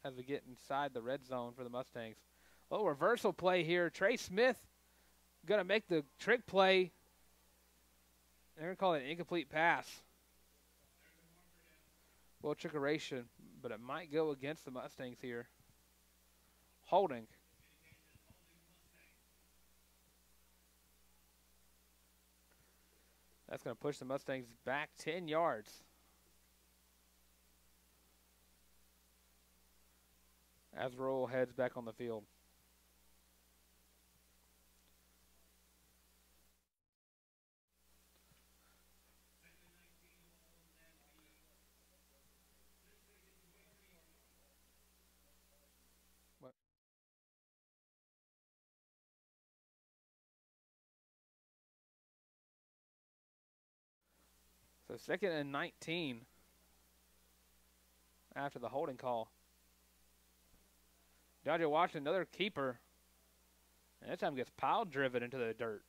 as we get inside the red zone for the Mustangs. Little reversal play here. Trey Smith going to make the trick play. They're going to call it an incomplete pass. Well, trickeration, but it might go against the Mustangs here. Holding. That's going to push the Mustangs back 10 yards. As Roll heads back on the field. What? So 2nd and 19 after the holding call. DeAndre Washington, another keeper. And this time gets pile driven into the dirt.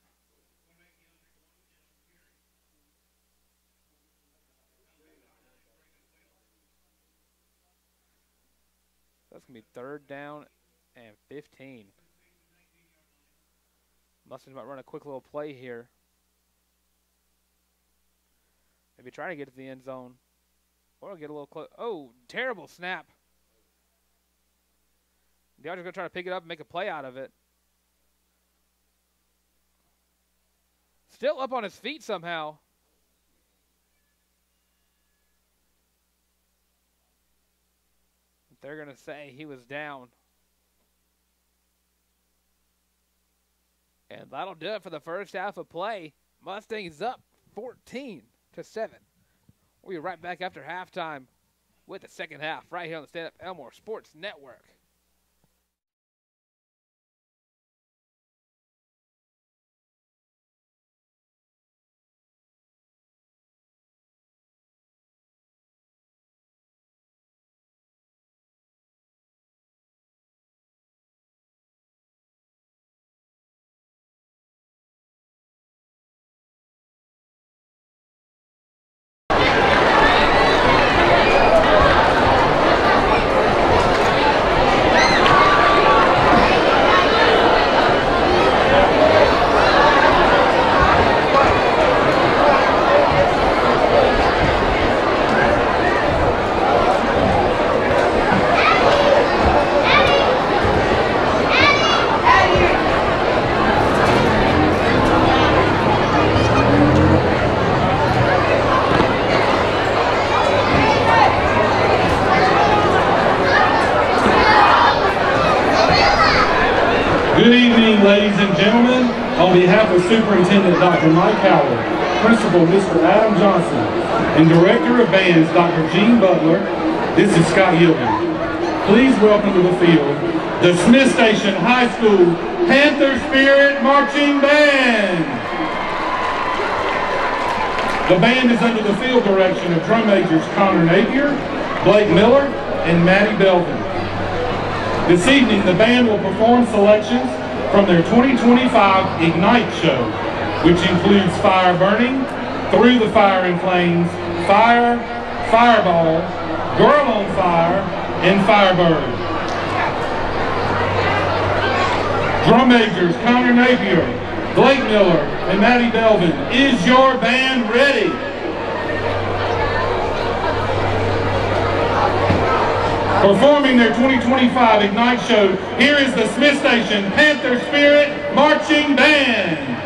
That's going to be 3rd down and 15. Mustangs might run a quick little play here. Maybe try to get to the end zone. Or get a little close. Oh, terrible snap. DeAndre's going to try to pick it up and make a play out of it. Still up on his feet somehow. They're going to say he was down. And that'll do it for the first half of play. Mustangs up 14-7. We'll be right back after halftime with the second half right here on the Stanhope Elmore Sports Network. On behalf of Superintendent Dr. Mike Howard, Principal Mr. Adam Johnson, and Director of Bands Dr. Gene Butler, this is Scott Yilden. Please welcome to the field the Smiths Station High School Panther Spirit Marching Band. The band is under the field direction of drum majors Connor Napier, Blake Miller, and Maddie Belvin. This evening, the band will perform selections from their 2025 Ignite show, which includes Fire Burning, Through the Fire and Flames, Fire, Fireball, Girl on Fire, and Firebird. Drum majors Connor Napier, Blake Miller, and Maddie Belvin, is your band ready? Performing their 2025 Ignite show, here is the Smiths Station Panther Spirit Marching Band.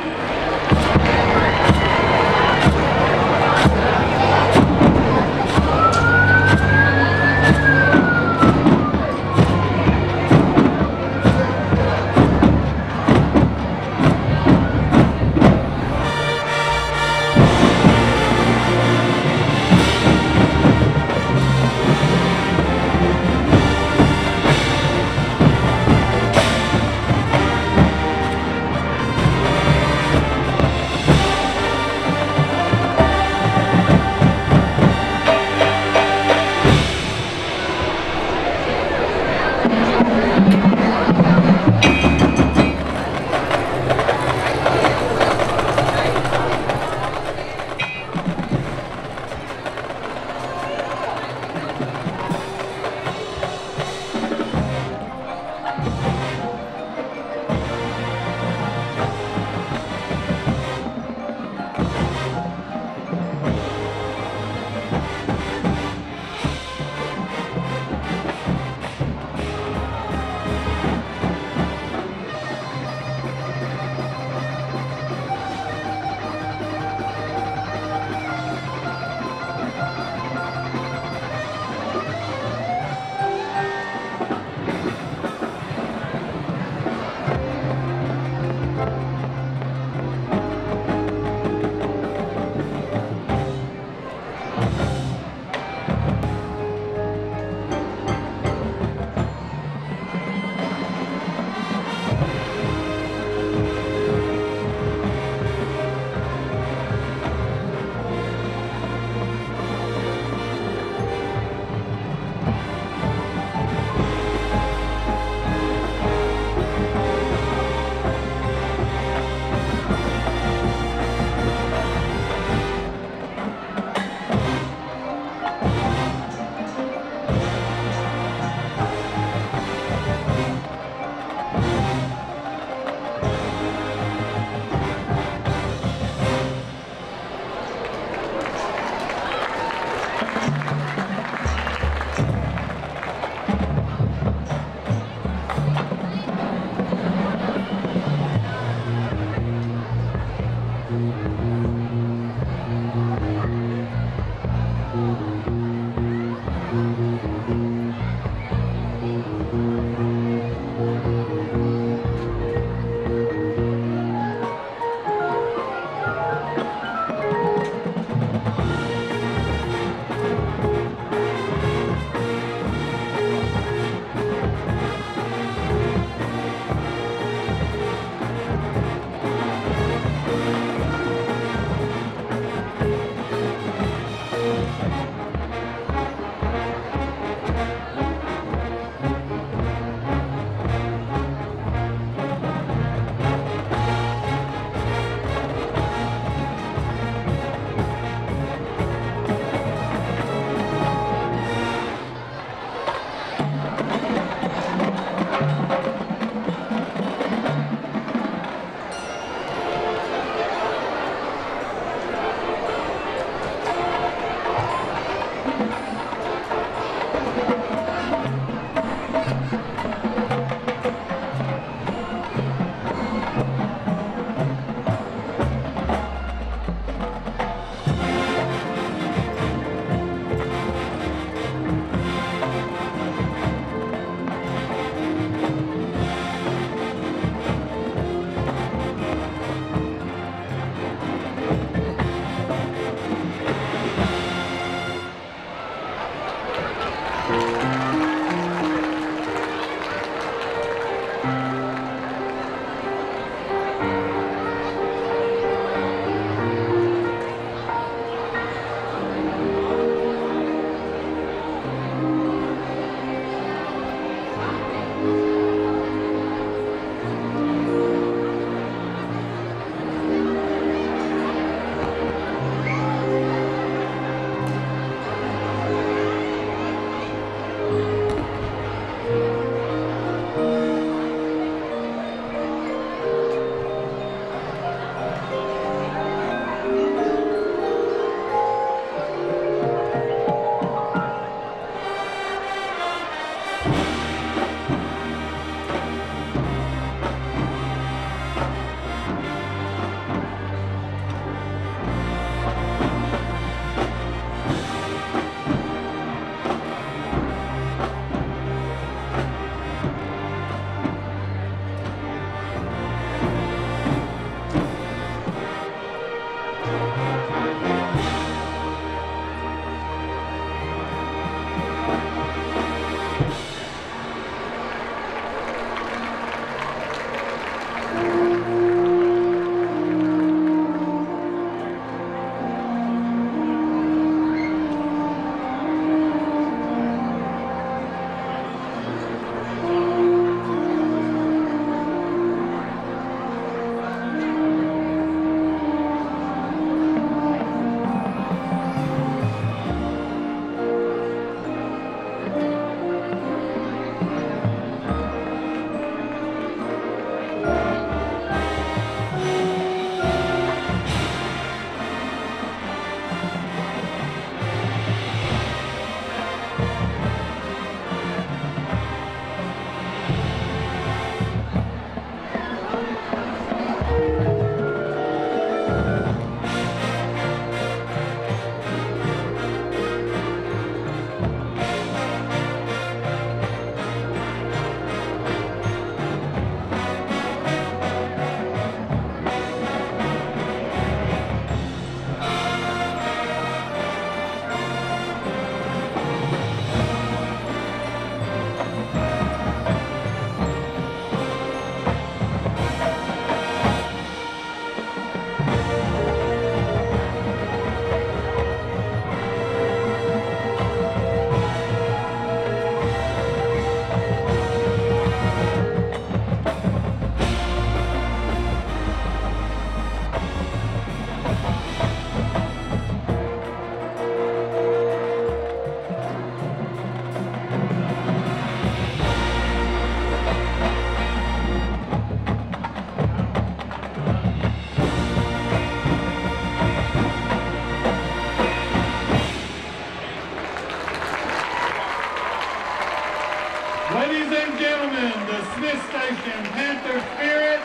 Smiths Station Panthers Spirit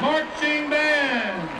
Marching Band.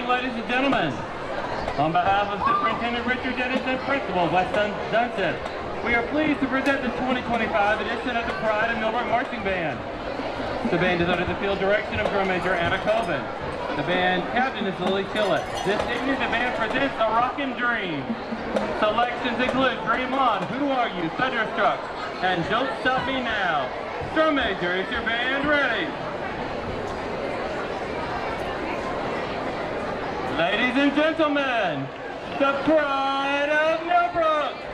Ladies and gentlemen, on behalf of Superintendent Richard Dennis and Principal Weston Dunson, we are pleased to present the 2025 edition of the Pride of Millbrook Marching Band. The band is under the field direction of Drum Major Anna Colvin. The band captain is Lily Tillett. This evening the band presents A Rockin' Dream. Selections include Dream On, Who Are You, Thunderstruck, and Don't Stop Me Now. Drum Major, is your band ready? Ladies and gentlemen, the Pride of Millbrook!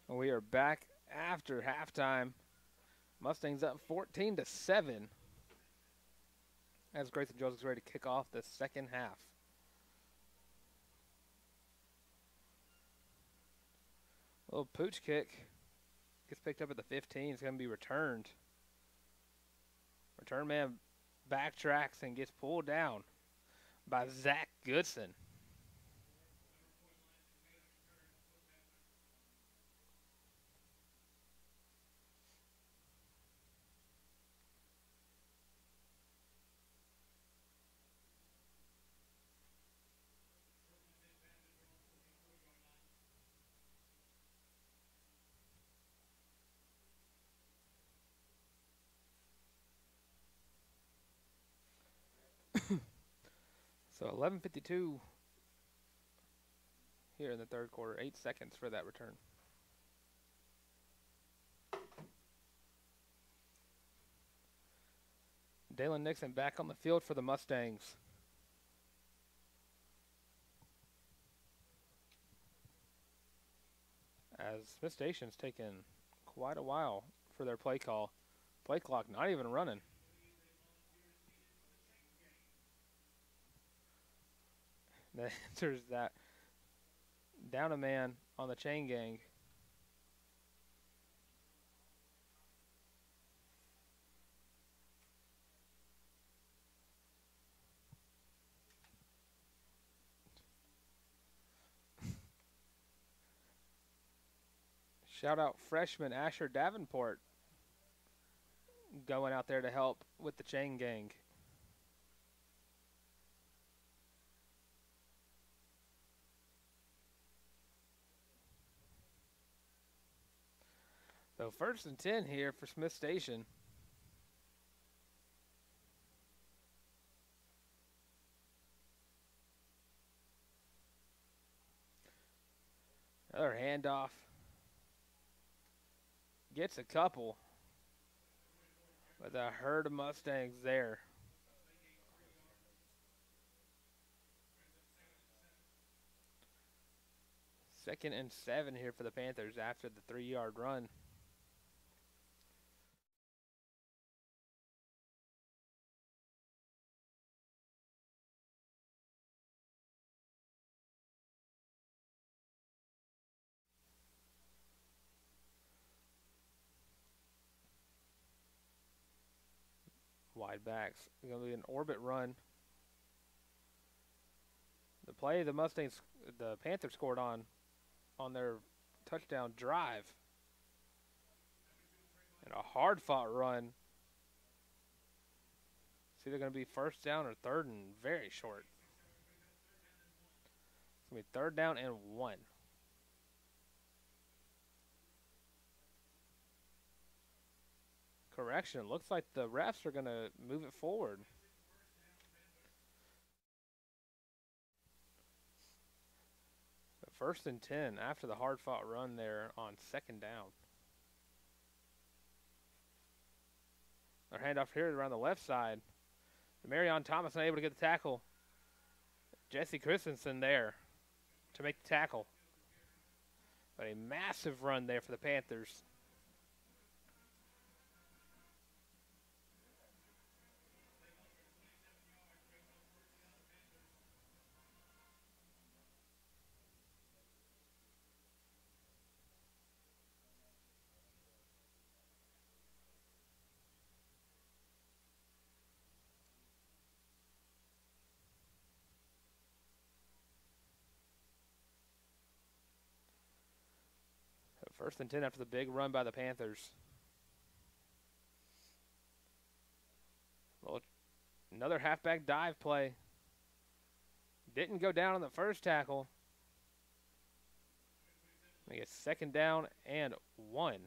We are back after halftime. Mustangs up 14-7. As Grayson Jones is ready to kick off the second half. A little pooch kick. Gets picked up at the 15. It's going to be returned. Return man backtracks and gets pulled down by Zach Goodson. So 11:52 here in the third quarter. 8 seconds for that return. Dalen Nixon back on the field for the Mustangs. As Smiths Station's taken quite a while for their play call. Play clock not even running. The answer is that down a man on the chain gang. Shout out freshman Asher Davenport going out there to help with the chain gang. So 1st and 10 here for Smiths Station. Another handoff. Gets a couple. But the herd of Mustangs there. Second and 7 here for the Panthers after the 3-yard run. Wide backs. It's going to be an orbit run. The play the Panthers scored on their touchdown drive. And a hard-fought run. It's either going to be first down or third and very short. It's going to be 3rd down and 1. Correction. It looks like the refs are going to move it forward. But 1st and 10 after the hard-fought run there on 2nd down. Our handoff here around the left side. Marion Thomas unable to get the tackle. Jesse Christensen there to make the tackle. But a massive run there for the Panthers. First and 10 after the big run by the Panthers. Well, another halfback dive play. Didn't go down on the first tackle. Make it 2nd down and 1.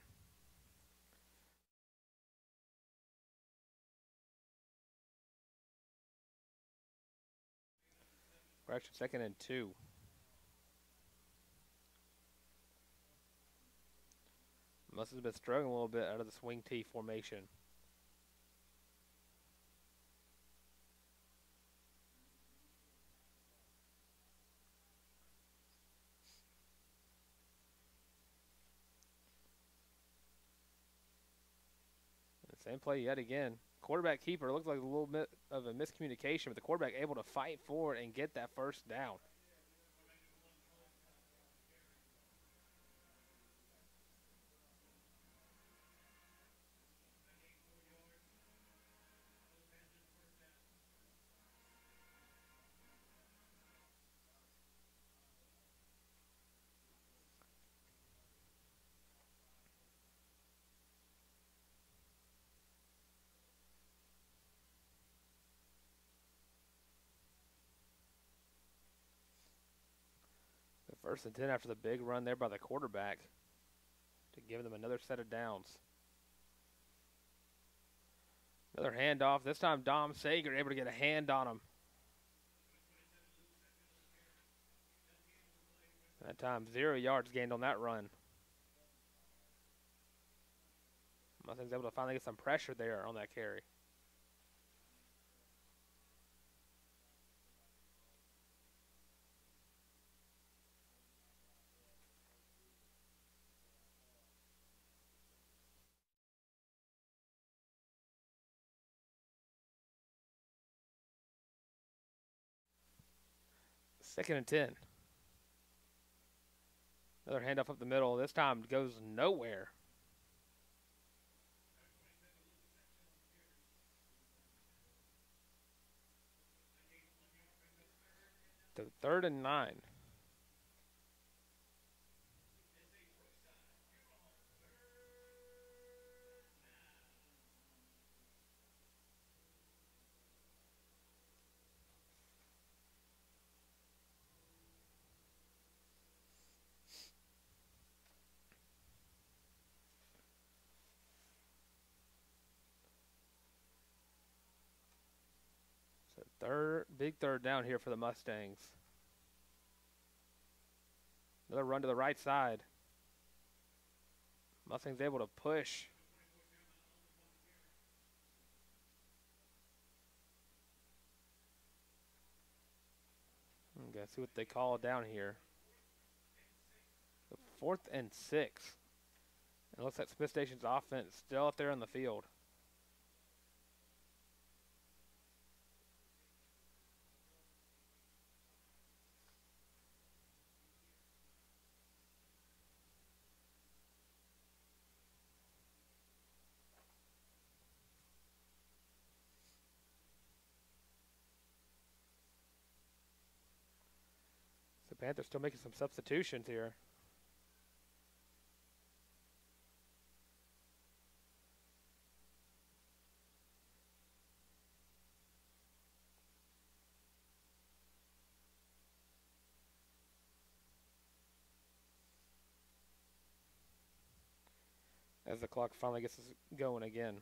We're actually 2nd and 2. Must have been struggling a little bit out of the swing T formation. Same play yet again. Quarterback keeper looked like a little bit of a miscommunication, but the quarterback able to fight forward and get that first down. First and 10 after the big run there by the quarterback to give them another set of downs. Another handoff. This time Dom Sager able to get a hand on him. That time 0 yards gained on that run. Mustangs able to finally get some pressure there on that carry. Second and 10. Another handoff up the middle. This time goes nowhere. To 3rd and 9. Big third down here for the Mustangs. Another run to the right side. Mustangs able to push. Okay, see what they call down here. The 4th and 6. It looks like Smiths Station's offense still out there on the field. Panthers still making some substitutions here. As the clock finally gets us going again.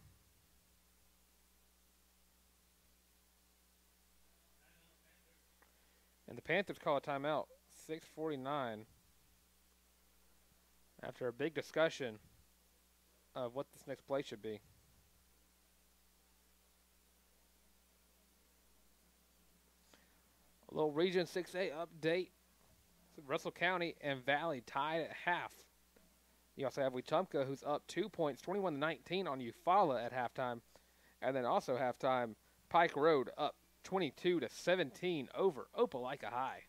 And the Panthers call a timeout. 6:49 after a big discussion of what this next play should be. A little Region 6A update. Russell County and Valley tied at half. You also have Wetumpka, who's up 2 points, 21-19 on Eufaula at halftime. And then also halftime, Pike Road up 22-17 over Opelika High.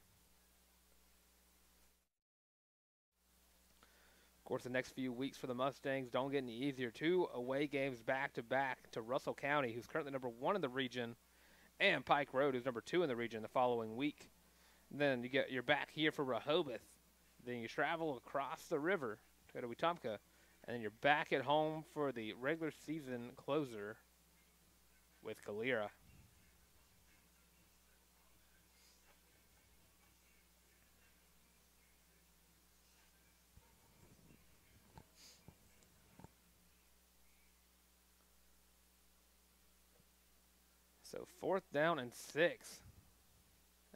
Of course, the next few weeks for the Mustangs don't get any easier. 2 away games back-to-back to Russell County, who's currently number 1 in the region, and Pike Road, who's number 2 in the region the following week. Then you're back here for Rehoboth. Then you travel across the river to go to Wetumpka, and then you're back at home for the regular season closer with Galera. So 4th down and 6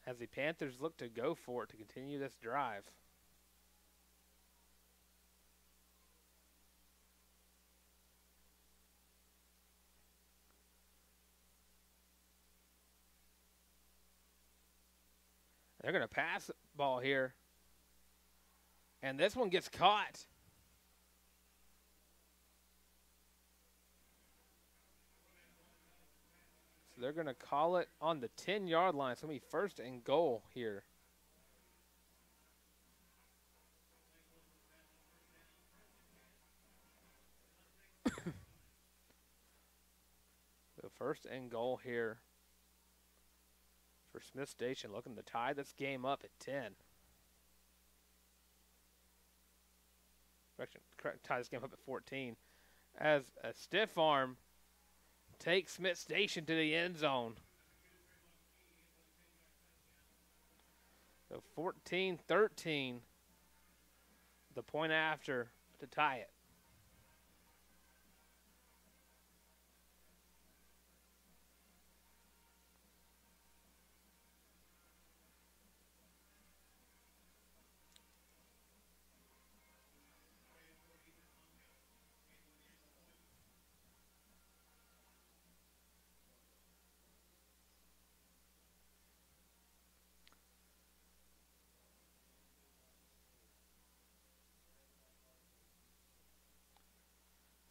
as the Panthers look to go for it to continue this drive. They're going to pass the ball here. And this one gets caught. So they're going to call it on the 10-yard line. It's going to be first and goal here. So first and goal here for Smiths Station, looking to tie this game up at 10. Correct, tie this game up at 14. As a stiff arm takes Smiths Station to the end zone. So 14-13, the point after to tie it.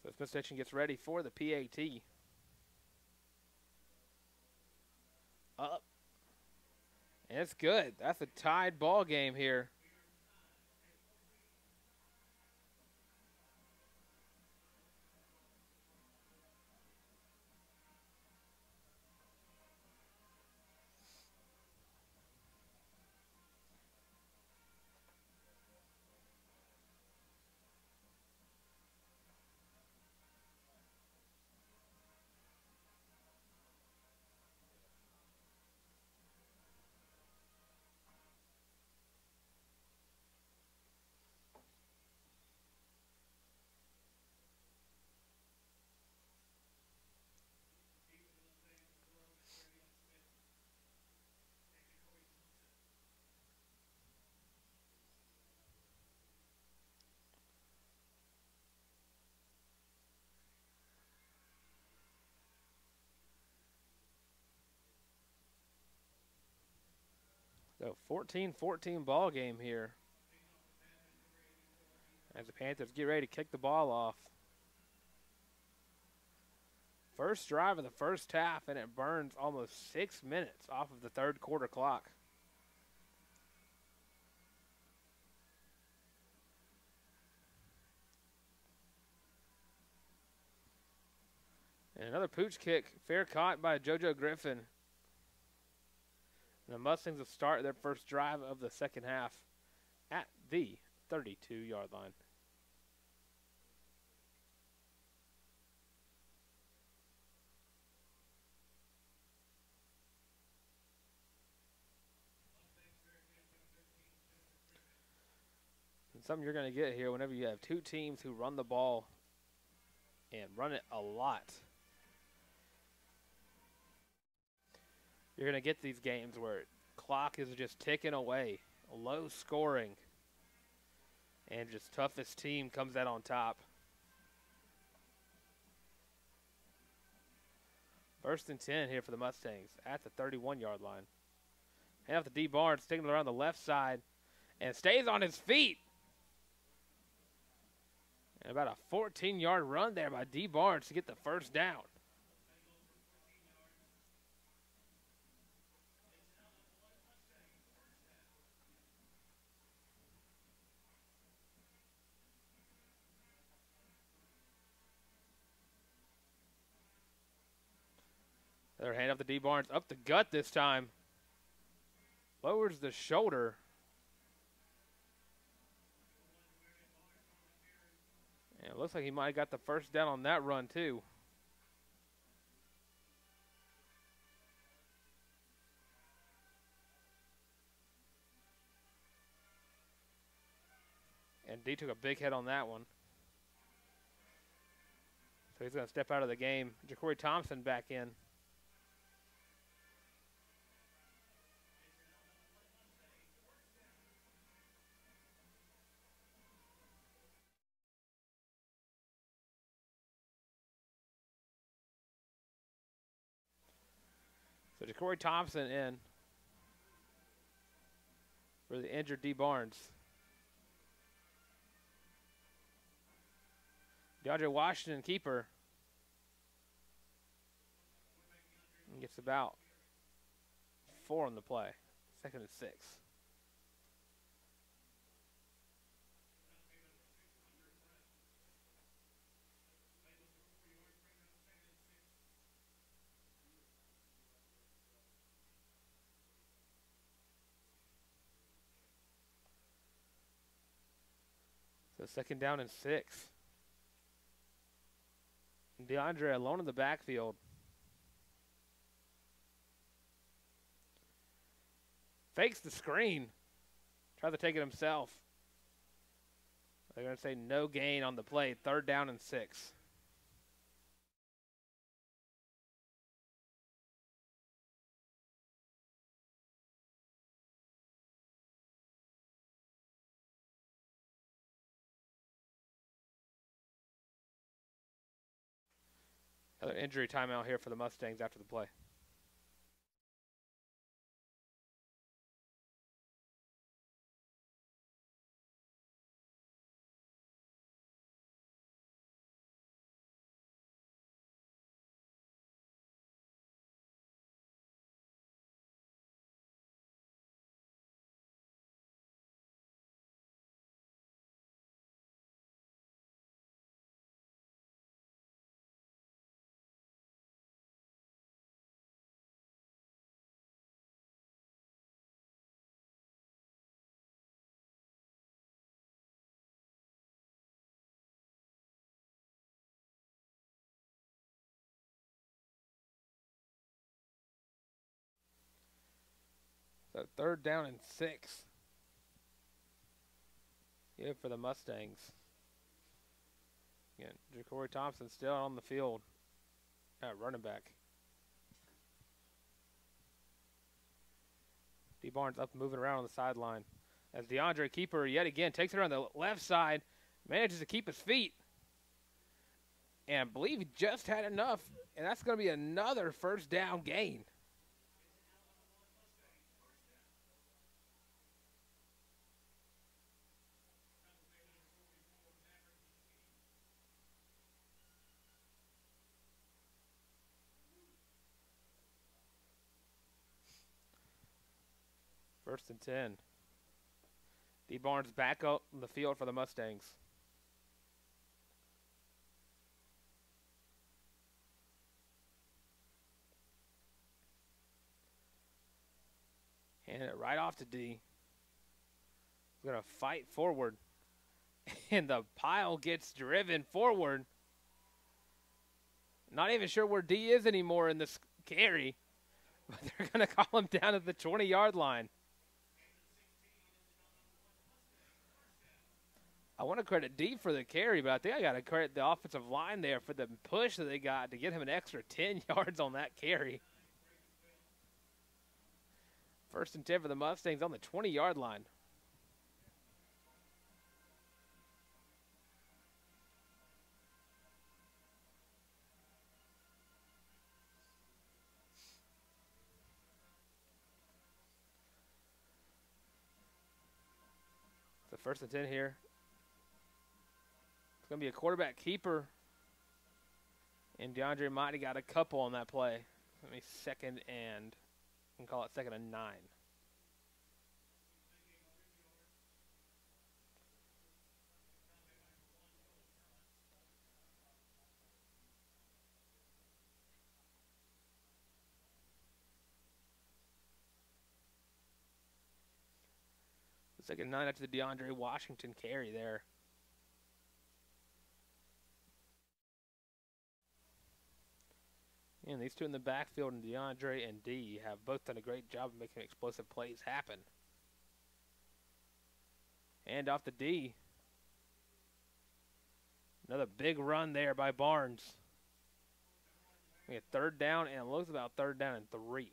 So Smiths Station gets ready for the PAT. Up. And it's good. That's a tied ball game here. So 14-14 ball game here. As the Panthers get ready to kick the ball off. First drive of the first half, and it burns almost 6 minutes off of the third quarter clock. And another pooch kick, fair caught by JoJo Griffin. And the Mustangs will start their first drive of the second half at the 32-yard line. And something you're going to get here whenever you have two teams who run the ball and run it a lot. You're going to get these games where clock is just ticking away, low scoring, and just toughest team comes out on top. First and 10 here for the Mustangs at the 31-yard line. Hand off to D. Barnes, taking it around the left side, and stays on his feet. And about a 14-yard run there by D. Barnes to get the first down. Their hand up to D. Barnes, up the gut this time. Lowers the shoulder. And it looks like he might have got the first down on that run too. And D took a big hit on that one. So he's going to step out of the game. Ja'Cory Thompson back in. So Ja'Cory Thompson in for the injured D. Barnes. DeAndre Washington, keeper. Gets about 4 on the play. 2nd and 6. So 2nd down and 6. DeAndre alone in the backfield. Fakes the screen. Tries to take it himself. They're going to say no gain on the play. 3rd down and 6. Another injury timeout here for the Mustangs after the play. So 3rd down and 6. Yeah, for the Mustangs. Again, Ja'Cory Thompson still on the field at running back. D. Barnes up moving around on the sideline. As DeAndre Keeper yet again takes it around the left side, manages to keep his feet. And I believe he just had enough, and that's going to be another 1st down gain. First and 10. D. Barnes back up on the field for the Mustangs. Hand it right off to D. He's going to fight forward. And the pile gets driven forward. Not even sure where D is anymore in this carry. But they're going to call him down at the 20-yard line. I want to credit D for the carry, but I think I got to credit the offensive line there for the push that they got to get him an extra 10 yards on that carry. 1st and 10 for the Mustangs on the 20-yard line. So 1st and 10 here. It's going to be a quarterback keeper. And DeAndre might have got a couple on that play. Let me 2nd and, we can call it 2nd and 9. The 2nd and 9 after the DeAndre Washington carry there. And these two in the backfield, and DeAndre and D, have both done a great job of making explosive plays happen. And off to D. Another big run there by Barnes. We get 3rd down, and it looks about 3rd down and 3.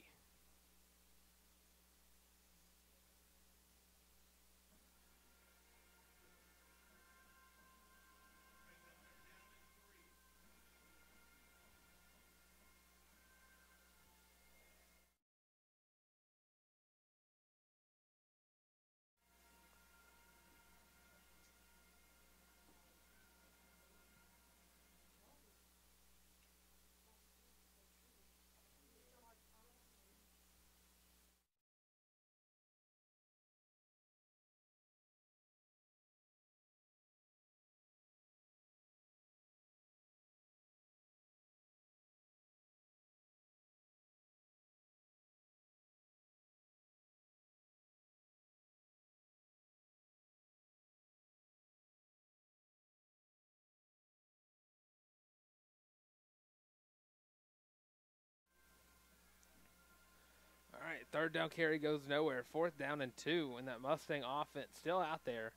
that third down carry goes nowhere. 4th down and 2, and that Mustang offense still out there,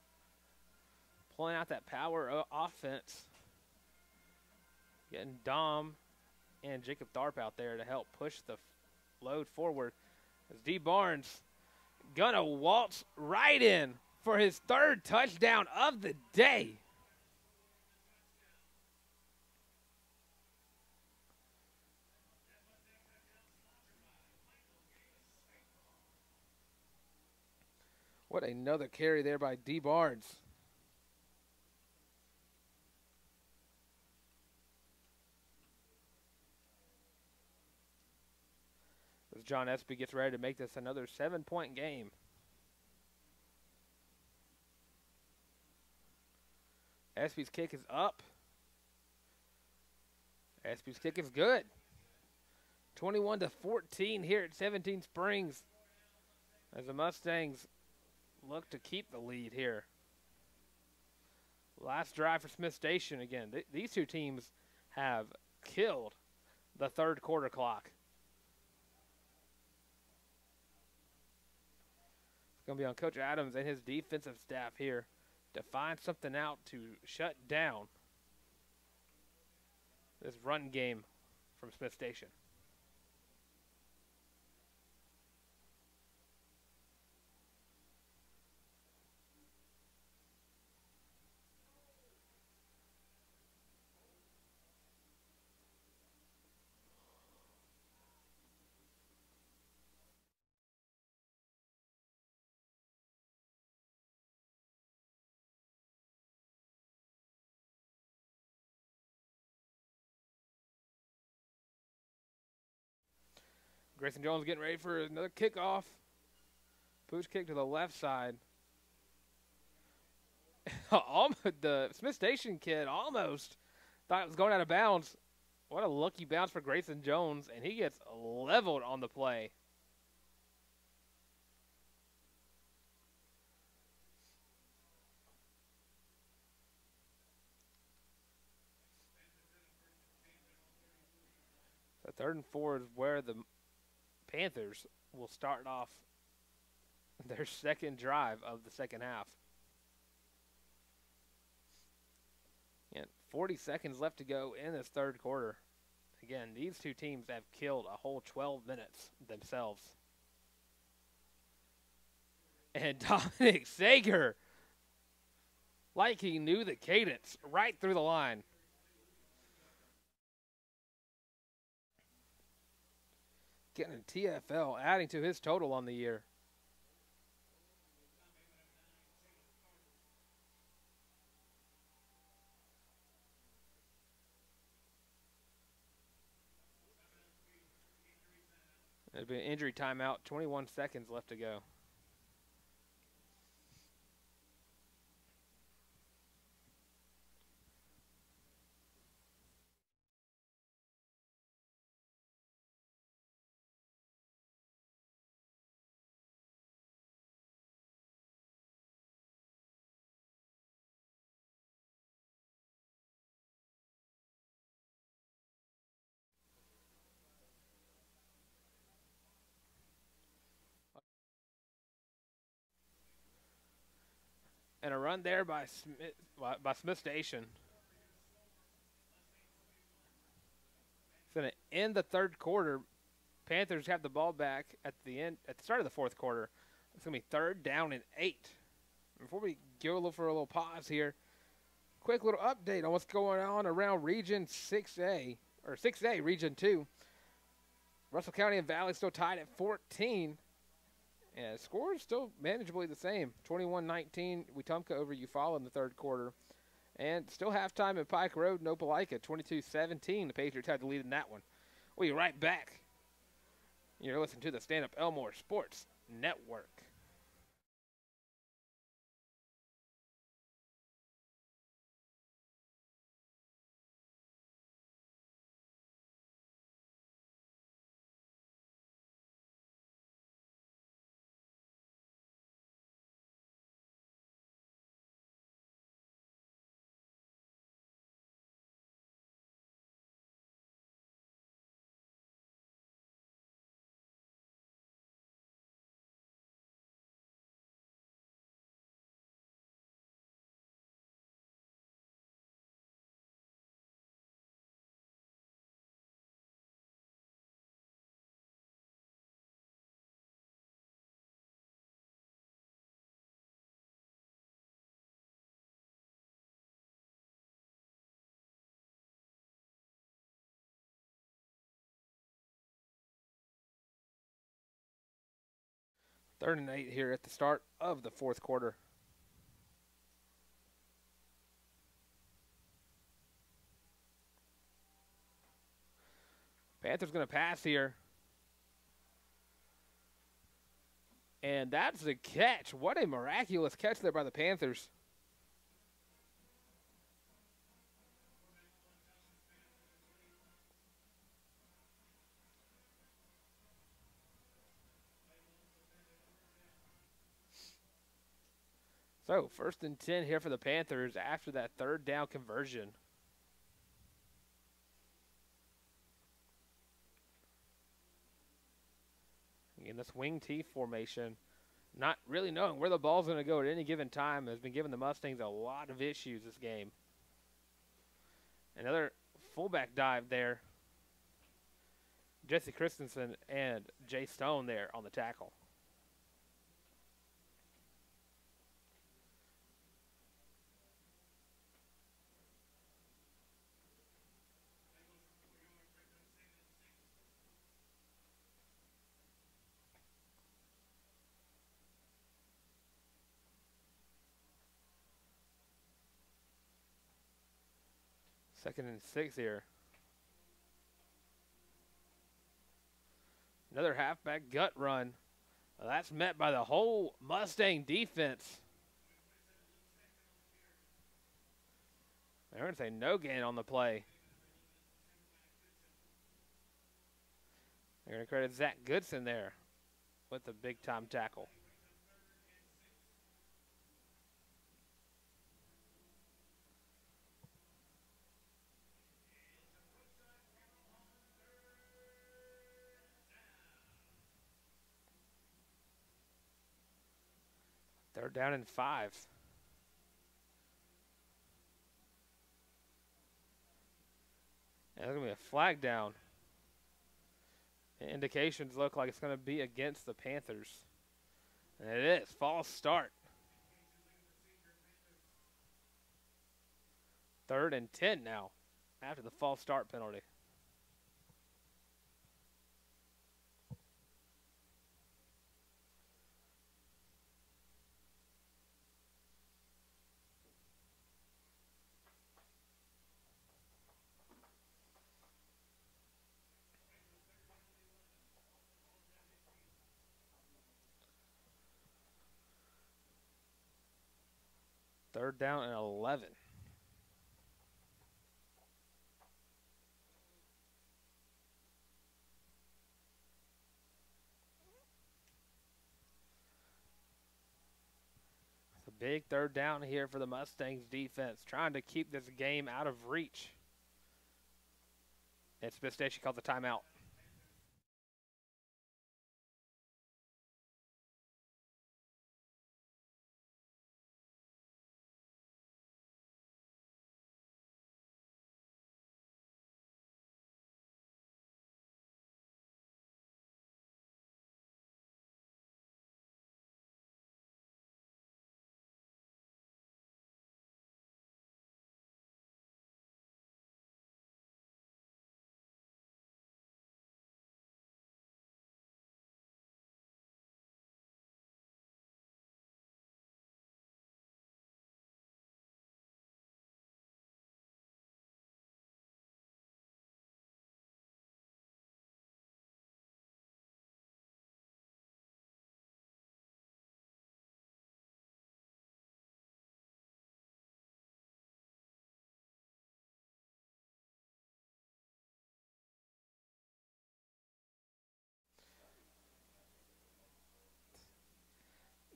pulling out that power offense, getting Dom and Jacob Tharp out there to help push the load forward. As D. Barnes gonna waltz right in for his 3rd touchdown of the day. What another carry there by D. Barnes. As John Espy gets ready to make this another 7-point game. Espy's kick is up. Espy's kick is good. 21-14 here at 17 Springs, as the Mustangs look to keep the lead here. Last drive for Smiths Station again. These two teams have killed the 3rd quarter clock. It's going to be on Coach Adams and his defensive staff here to find something out to shut down this run game from Smiths Station. Grayson Jones getting ready for another kickoff. Pooch kick to the left side. The Smith Station kid almost thought it was going out of bounds. What a lucky bounce for Grayson Jones, and he gets leveled on the play. The 3rd and 4 is where the Panthers will start off their 2nd drive of the 2nd half. And 40 seconds left to go in this 3rd quarter. Again, these two teams have killed a whole 12 minutes themselves. And Dominic Sager, like he knew the cadence, right through the line. Getting a TFL, adding to his total on the year. There's been an injury timeout, 21 seconds left to go. And a run there by Smith Station. It's going to end the 3rd quarter. Panthers have the ball back at the start of the 4th quarter. It's going to be 3rd down and 8. Before we go for a little pause here, quick little update on what's going on around Region 6A, or 6A, Region 2. Russell County and Valley still tied at 14. And the score is still manageably the same. 21-19, Wetumpka over Eufaula in the 3rd quarter. And still halftime at Pike Road and Opelika, 22-17. The Patriots had the lead in that one. We'll be right back. You're listening to the Stanhope Elmore Sports Network. 3rd and 8 here at the start of the 4th quarter. Panthers going to pass here. And that's the catch. What a miraculous catch there by the Panthers. So, 1st and 10 here for the Panthers after that 3rd down conversion. In this wing T formation, not really knowing where the ball's going to go at any given time has been giving the Mustangs a lot of issues this game. Another fullback dive there. Jesse Christensen and Jay Stone there on the tackle. Second and 6 here. Another halfback gut run. Well, that's met by the whole Mustang defense. They're going to say no gain on the play. They're going to credit Zach Goodson there with the big-time tackle. They're down in 5. And there's going to be a flag down. Indications look like it's going to be against the Panthers. And it is. False start. 3rd and 10 now after the false start penalty. Third down and 11. It's a big 3rd down here for the Mustangs defense, trying to keep this game out of reach. And Smiths Station calls the timeout.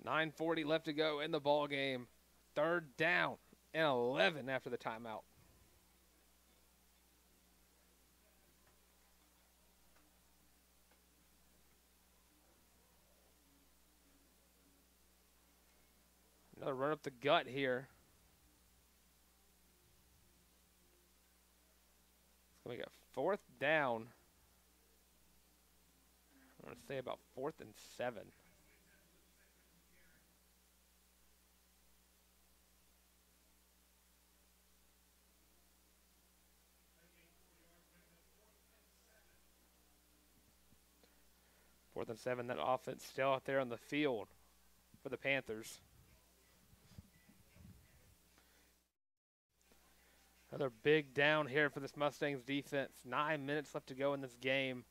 .9:40 left to go in the ball game. 3rd down and 11 after the timeout. Another run up the gut here. It's going to be a 4th down. I want to say about 4th and 7. 4th and 7. That offense still out there on the field for the Panthers. Another big down here for this Mustangs defense. 9 minutes left to go in this game.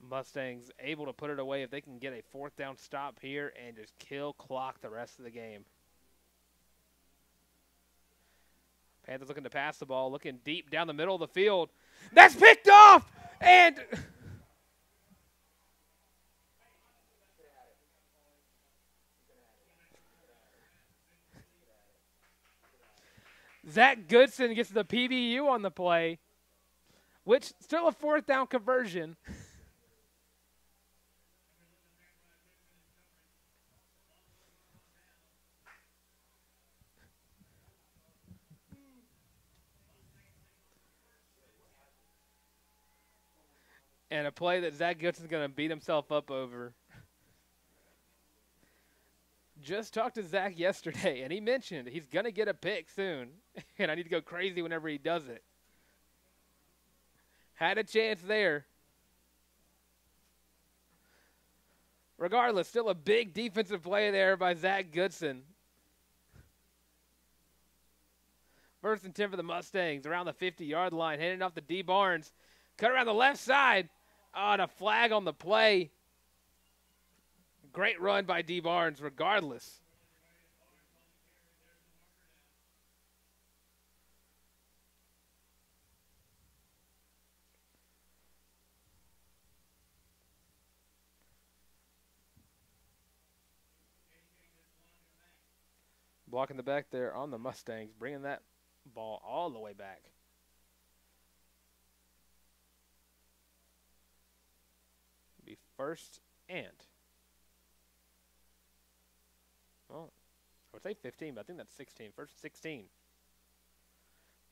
Mustangs able to put it away if they can get a 4th down stop here and just kill clock the rest of the game. Panthers looking to pass the ball, looking deep down the middle of the field. That's picked off! And Zach Goodson gets the PBU on the play, which still a 4th down conversion. And a play that Zach Goodson's going to beat himself up over. Just talked to Zach yesterday, and he mentioned he's going to get a pick soon, and I need to go crazy whenever he does it. Had a chance there. Regardless, still a big defensive play there by Zach Goodson. 1st and 10 for the Mustangs, around the 50-yard line, handing off to D. Barnes. Cut around the left side. Oh, and a flag on the play. Great run by D. Barnes, regardless. Blocking the back there on the Mustangs, bringing that ball all the way back. Be 1st and. Well, I would say 15, but I think that's 16. 1st and 16.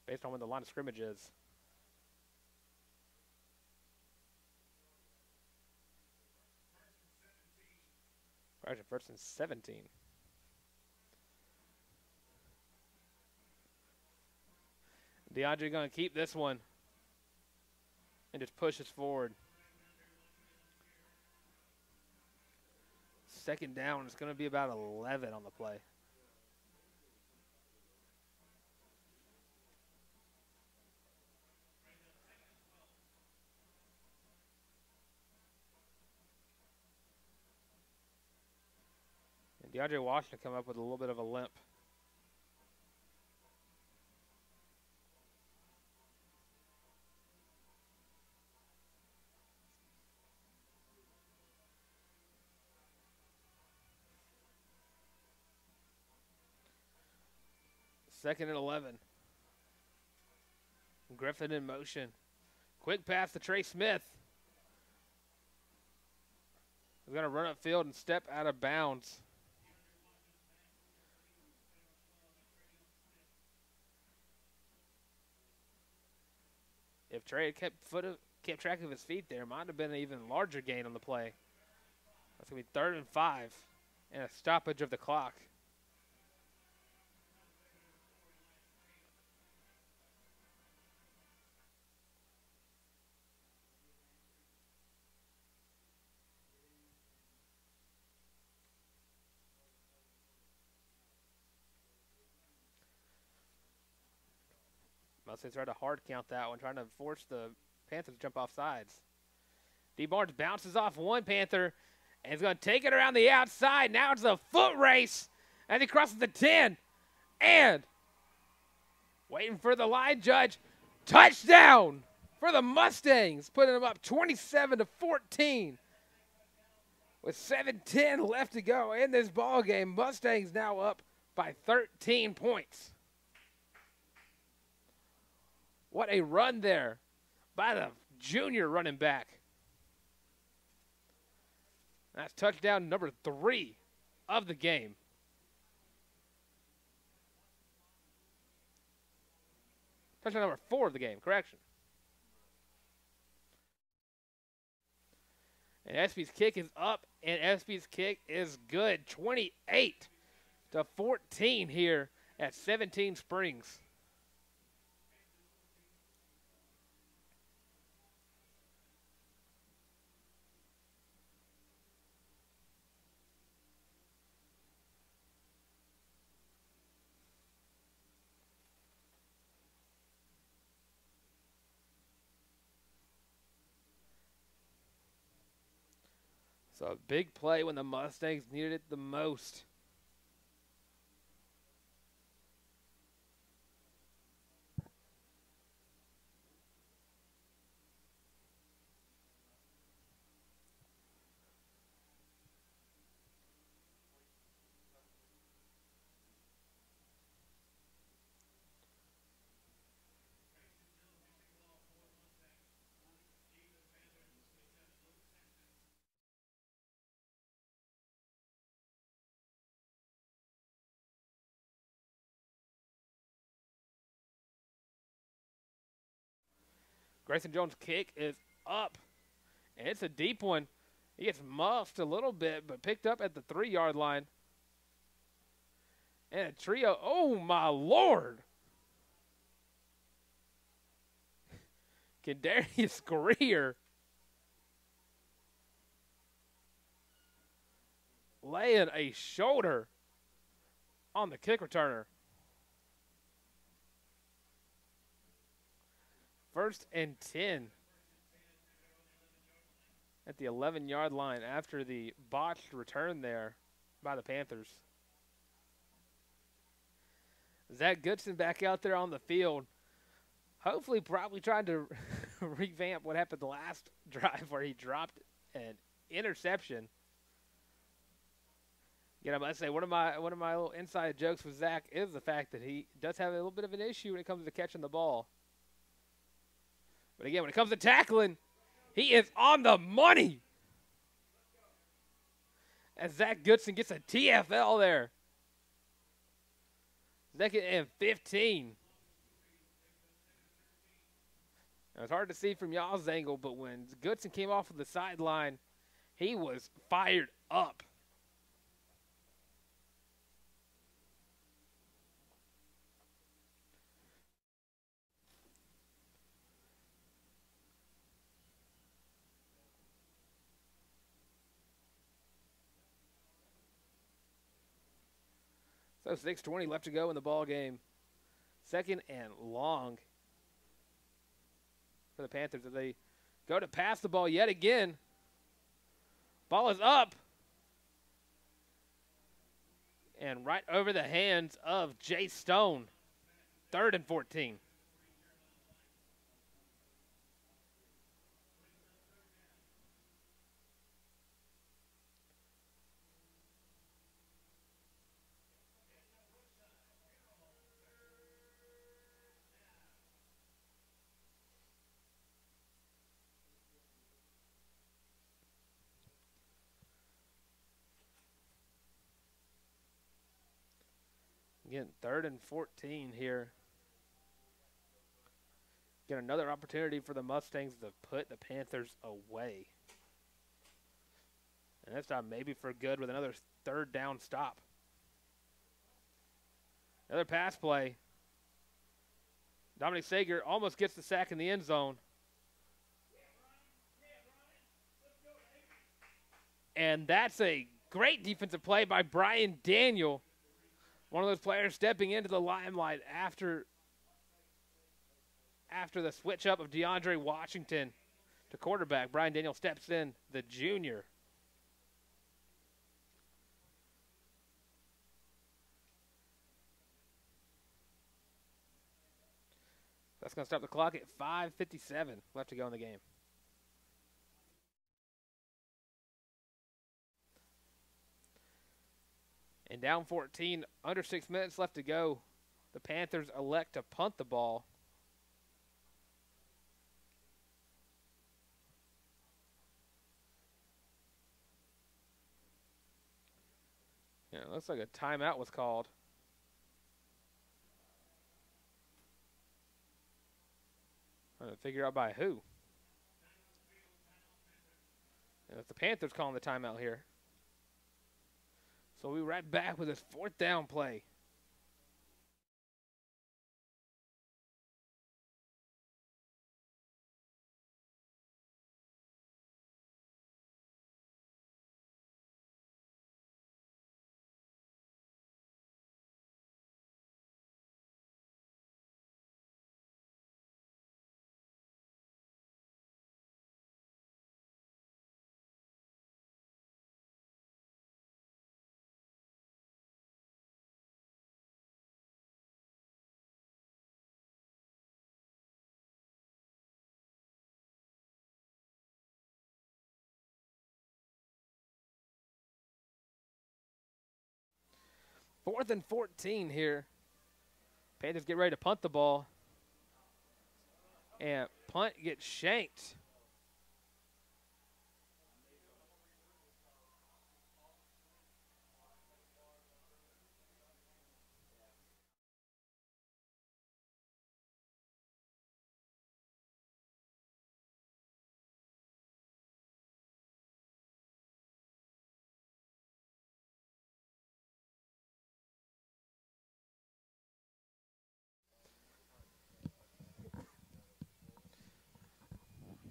Based on when the line of scrimmage is. Right, 1st and 17. DeAndre going to keep this one and just pushes forward. 2nd down, it's going to be about 11 on the play. And DeAndre Washington come up with a little bit of a limp. Second and 11. Griffin in motion. Quick pass to Trey Smith. He's going to run upfield and step out of bounds. If Trey had kept track of his feet there, it might have been an even larger gain on the play. That's going to be 3rd and 5 and a stoppage of the clock. Mustangs tried to hard count that one, trying to force the Panthers to jump off sides. D. Barnes bounces off one Panther and is going to take it around the outside. Now it's a foot race as he crosses the 10. And waiting for the line judge. Touchdown for the Mustangs, putting them up 27-14. With 7:10 left to go in this ball game, Mustangs now up by 13 points. What a run there by the junior running back. That's touchdown number 3 of the game. Touchdown number 4 of the game, correction. And SB's kick is up, and SB's kick is good. 28-14 here at 17 Springs. So a big play when the Mustangs needed it the most. Grayson Jones' kick is up, and it's a deep one. He gets muffed a little bit, but picked up at the 3-yard line. And a trio, oh my Lord. Kadarius Greer laying a shoulder on the kick returner. 1st and 10 at the 11-yard line after the botched return there by the Panthers. Zach Goodson back out there on the field. Hopefully probably trying to revamp what happened the last drive where he dropped an interception. You know, I must say one of my little inside jokes with Zach is the fact that he does have a little bit of an issue when it comes to catching the ball. But again, when it comes to tackling, he is on the money. As Zach Goodson gets a TFL there. 2nd and 15. Now, it's hard to see from y'all's angle, but when Goodson came off of the sideline, he was fired up. So 6:20 left to go in the ball game. 2nd and long for the Panthers as they go to pass the ball yet again. Ball is up. And right over the hands of Jay Stone. 3rd and 14. Again, 3rd and 14 here. Get another opportunity for the Mustangs to put the Panthers away. And this time maybe for good with another 3rd down stop. Another pass play. Dominic Sager almost gets the sack in the end zone. And that's a great defensive play by Brian Daniel. One of those players stepping into the limelight after the switch up of DeAndre Washington to quarterback. Brian Daniel steps in, the junior. That's going to stop the clock at 5:57 left to go in the game. And down 14, under 6 minutes left to go. The Panthers elect to punt the ball. Yeah, it looks like a timeout was called. Trying to figure out by who. And it's the Panthers calling the timeout here. So we'll be right back with this 4th down play. 4th and 14 here. Panthers get ready to punt the ball. And punt gets shanked.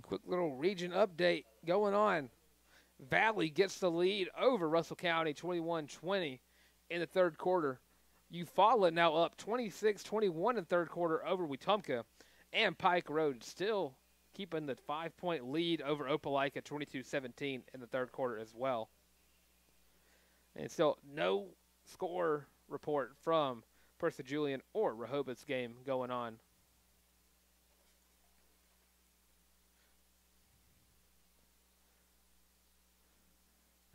Quick little region update going on. Valley gets the lead over Russell County 21-20 in the third quarter. Eufaula now up 26-21 in the third quarter over Wetumpka. And Pike Road still keeping the 5-point lead over Opelika 22-17 in the third quarter as well. And still no score report from Percy Julian or Rehoboth's game going on.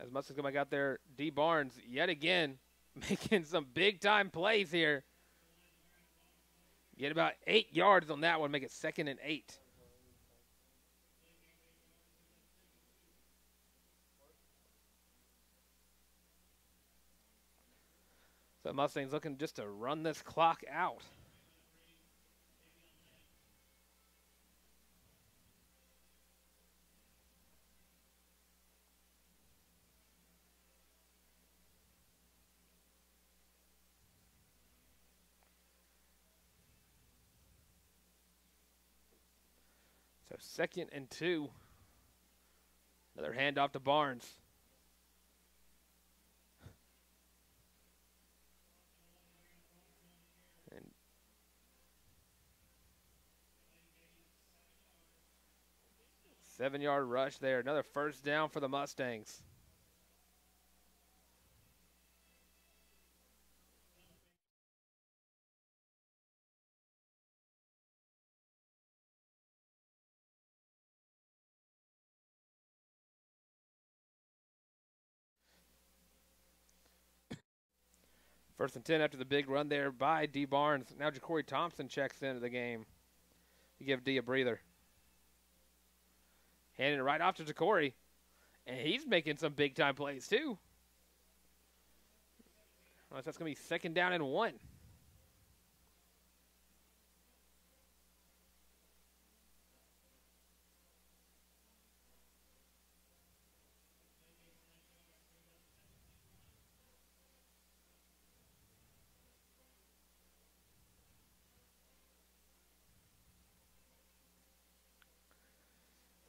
As Mustangs come back out there, D. Barnes yet again making some big-time plays here. Get about 8 yards on that one, make it 2nd and 8. So Mustangs looking just to run this clock out. So 2nd and 2. Another handoff to Barnes. And 7-yard rush there. Another first down for the Mustangs. First and 10 after the big run there by D. Barnes. Now Ja'Cory Thompson checks into the game to give D a breather. Handing it right off to Ja'Cory. And he's making some big-time plays, too. Well, that's going to be 2nd down and 1.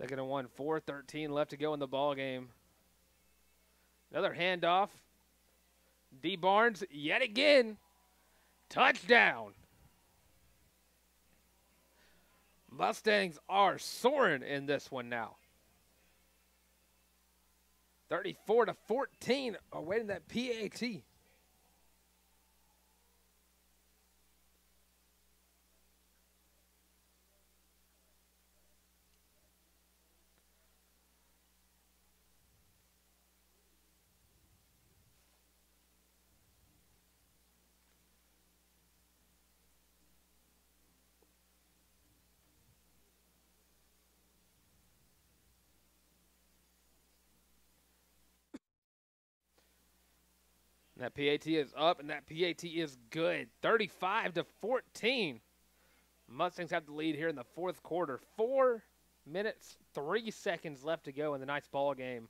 Second and 1, 4:13 left to go in the ball game. Another handoff. D. Barnes yet again. Touchdown. Mustangs are soaring in this one now. 34-14, awaiting that PAT. That PAT is up, and that PAT is good. 35-14. Mustangs have the lead here in the fourth quarter. 4 minutes, 3 seconds left to go in the night's ball game.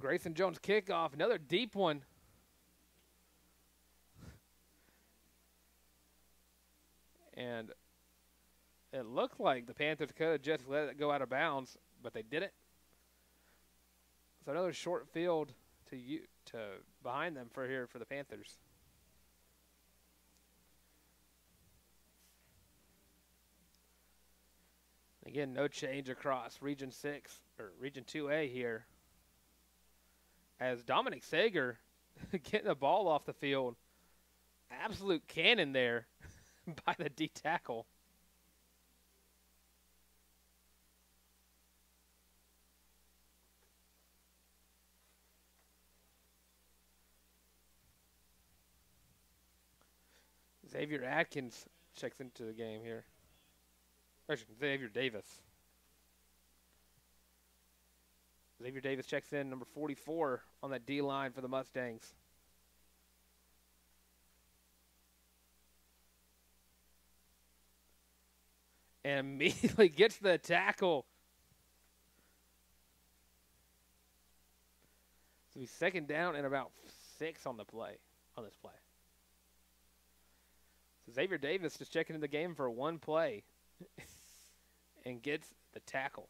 Grayson Jones kickoff, another deep one. And it looked like the Panthers could have just let it go out of bounds, but they didn't. So another short field to behind them for the Panthers. Again, no change across Region 6 or Region 2A here. As Dominic Sager getting the ball off the field. Absolute cannon there by the D tackle. Xavier Atkins checks into the game here. Actually, Xavier Davis. Xavier Davis checks in, number 44 on that D line for the Mustangs. And immediately gets the tackle. So he's second down and about 6 on this play. So Xavier Davis just checking in the game for one play and gets the tackle.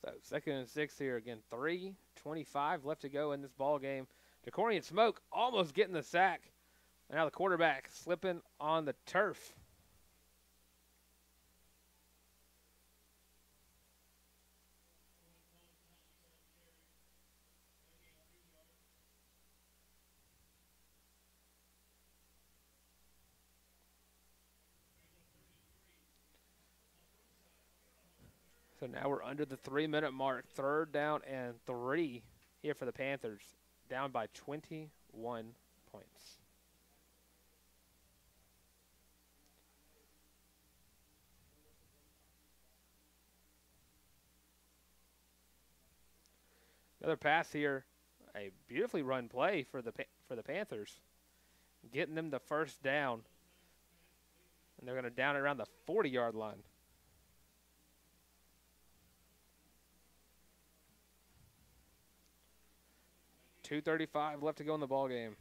So 2nd and 6 here again. 3:25 left to go in this ball game. DeCorian Smoke almost getting the sack. And now the quarterback slipping on the turf. So now we're under the 3-minute mark. 3rd down and 3 here for the Panthers. Down by 21 points. Another pass here. A beautifully run play for the Panthers. Getting them the 1st down. And they're going to down it around the 40-yard line. .235 left to go in the ball game.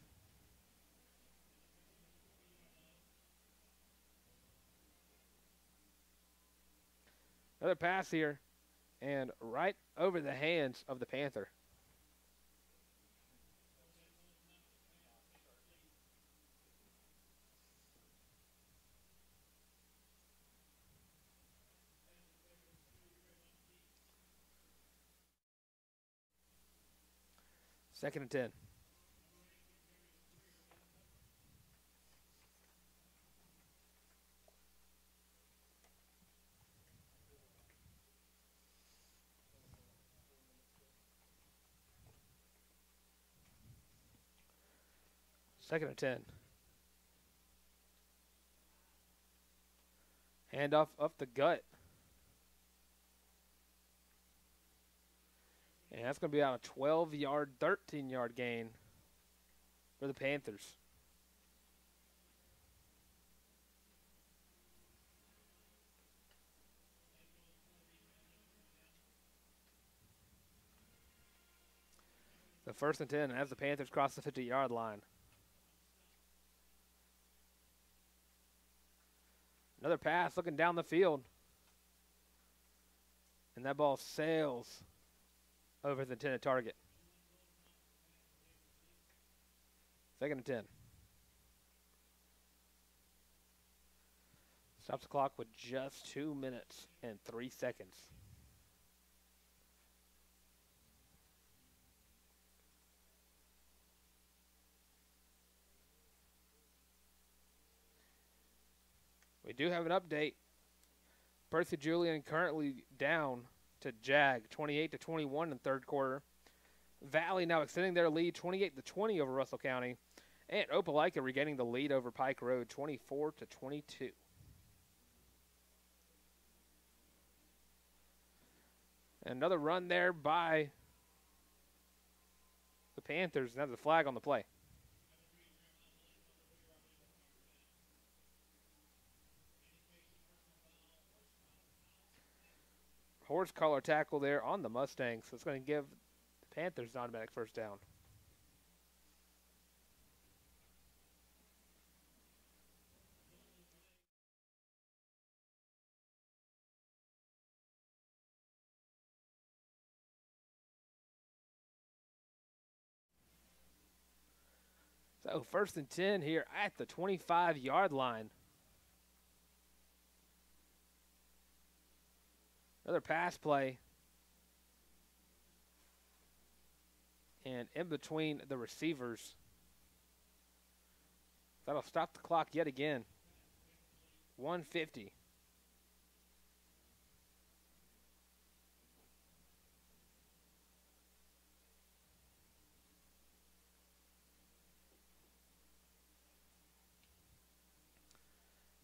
Another pass here, and right over the hands of the Panther. Second and 10. Second and 10. Handoff up the gut. And that's going to be out a 12-yard, 13-yard gain for the Panthers. The 1st and 10 as the Panthers cross the 50-yard line. Another pass looking down the field. And that ball sails over the intended target. 2nd and 10. Stops the clock with just 2 minutes and 3 seconds. We do have an update. Percy Julian currently down to Jag, 28-21 in the 3rd quarter. Valley now extending their lead, 28-20 over Russell County. And Opelika regaining the lead over Pike Road, 24-22. Another run there by the Panthers. Now the flag on the play. horse collar tackle there on the Mustangs. So it's going to give the Panthers an automatic first down. So 1st and 10 here at the 25-yard line. Another pass play. And in between the receivers. That'll stop the clock yet again. 150.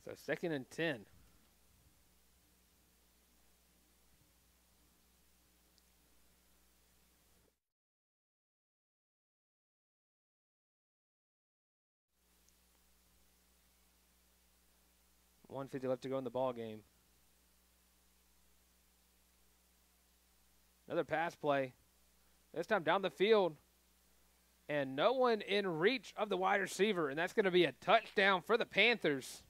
So 2nd and 10. $150 left to go in the ball game. Another pass play. This time down the field. And no one in reach of the wide receiver. And that's going to be a touchdown for the Panthers.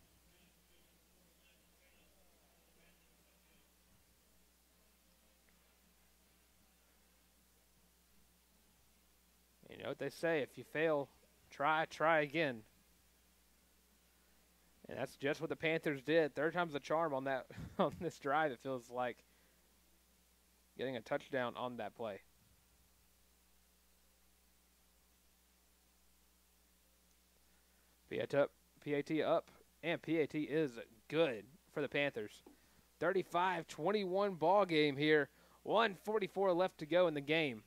You know what they say, if you fail, try again. And that's just what the Panthers did. 3rd time's the charm on that on this drive, it feels like. Getting a touchdown on that play. PAT up, and PAT is good for the Panthers. 35-21 ball game here. 1:44 left to go in the game.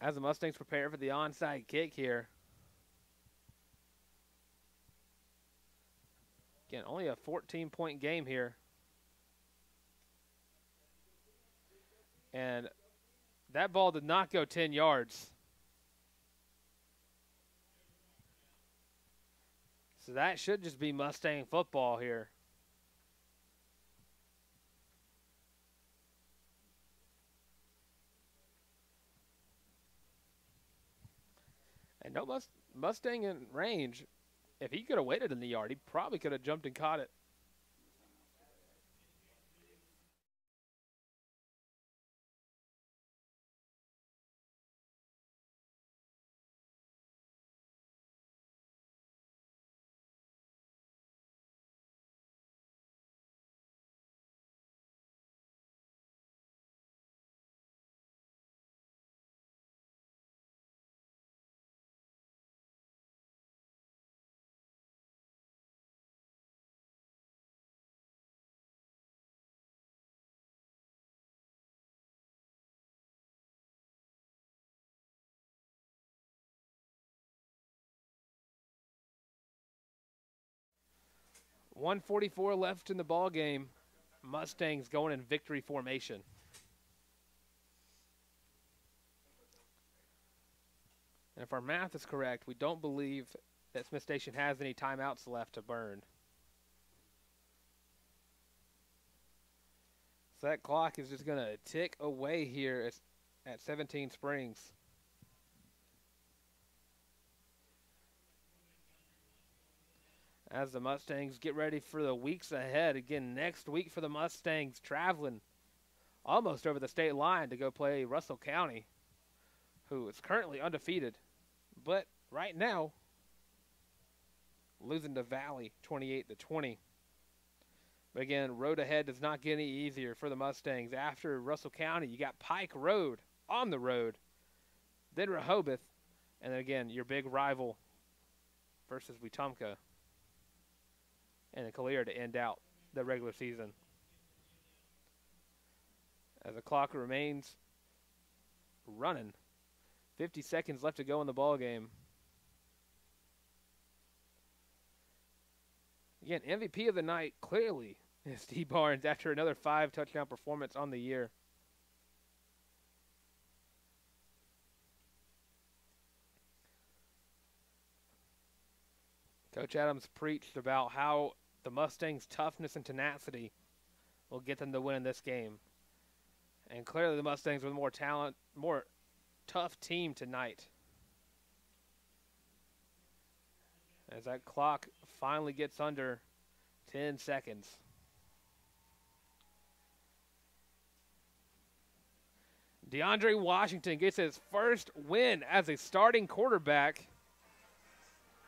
As the Mustangs prepare for the onside kick here. Again, only a 14-point game here. And that ball did not go 10 yards. So that should just be Mustang football here. And no Mustang in range. If he could have waited in the yard, he probably could have jumped and caught it. .144 left in the ball game. Mustangs going in victory formation. And if our math is correct, we don't believe that Smiths Station has any timeouts left to burn. So that clock is just going to tick away here at 17 Springs. As the Mustangs get ready for the weeks ahead. Again, next week for the Mustangs, traveling almost over the state line to go play Russell County, who is currently undefeated. But right now, losing to Valley 28-20. But again, road ahead does not get any easier for the Mustangs. After Russell County, you got Pike Road on the road, then Rehoboth, and then again, your big rival versus Wetumpka, and then Calera to end out the regular season. As the clock remains running, 50 seconds left to go in the ball game. Again, MVP of the night clearly is D. Barnes after another 5-touchdown performance on the year. Coach Adams preached about how the Mustangs' toughness and tenacity will get them to win in this game. And clearly the Mustangs were the more tough team tonight. As that clock finally gets under 10 seconds. DeAndre Washington gets his first win as a starting quarterback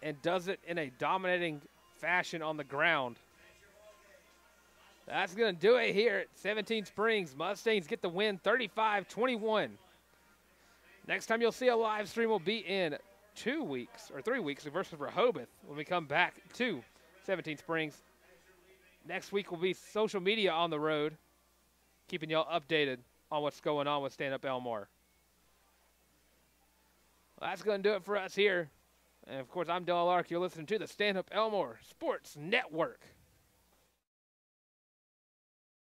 and does it in a dominating fashion on the ground. That's going to do it here at 17 Springs. Mustangs get the win 35-21. Next time you'll see a live stream will be in 2 weeks or 3 weeks versus Rehoboth when we come back to 17 Springs. Next week will be social media on the road, keeping y'all updated on what's going on with Stanhope Elmore. Well, that's going to do it for us here. And, of course, I'm Dylan Lark. You're listening to the Stanhope Elmore Sports Network.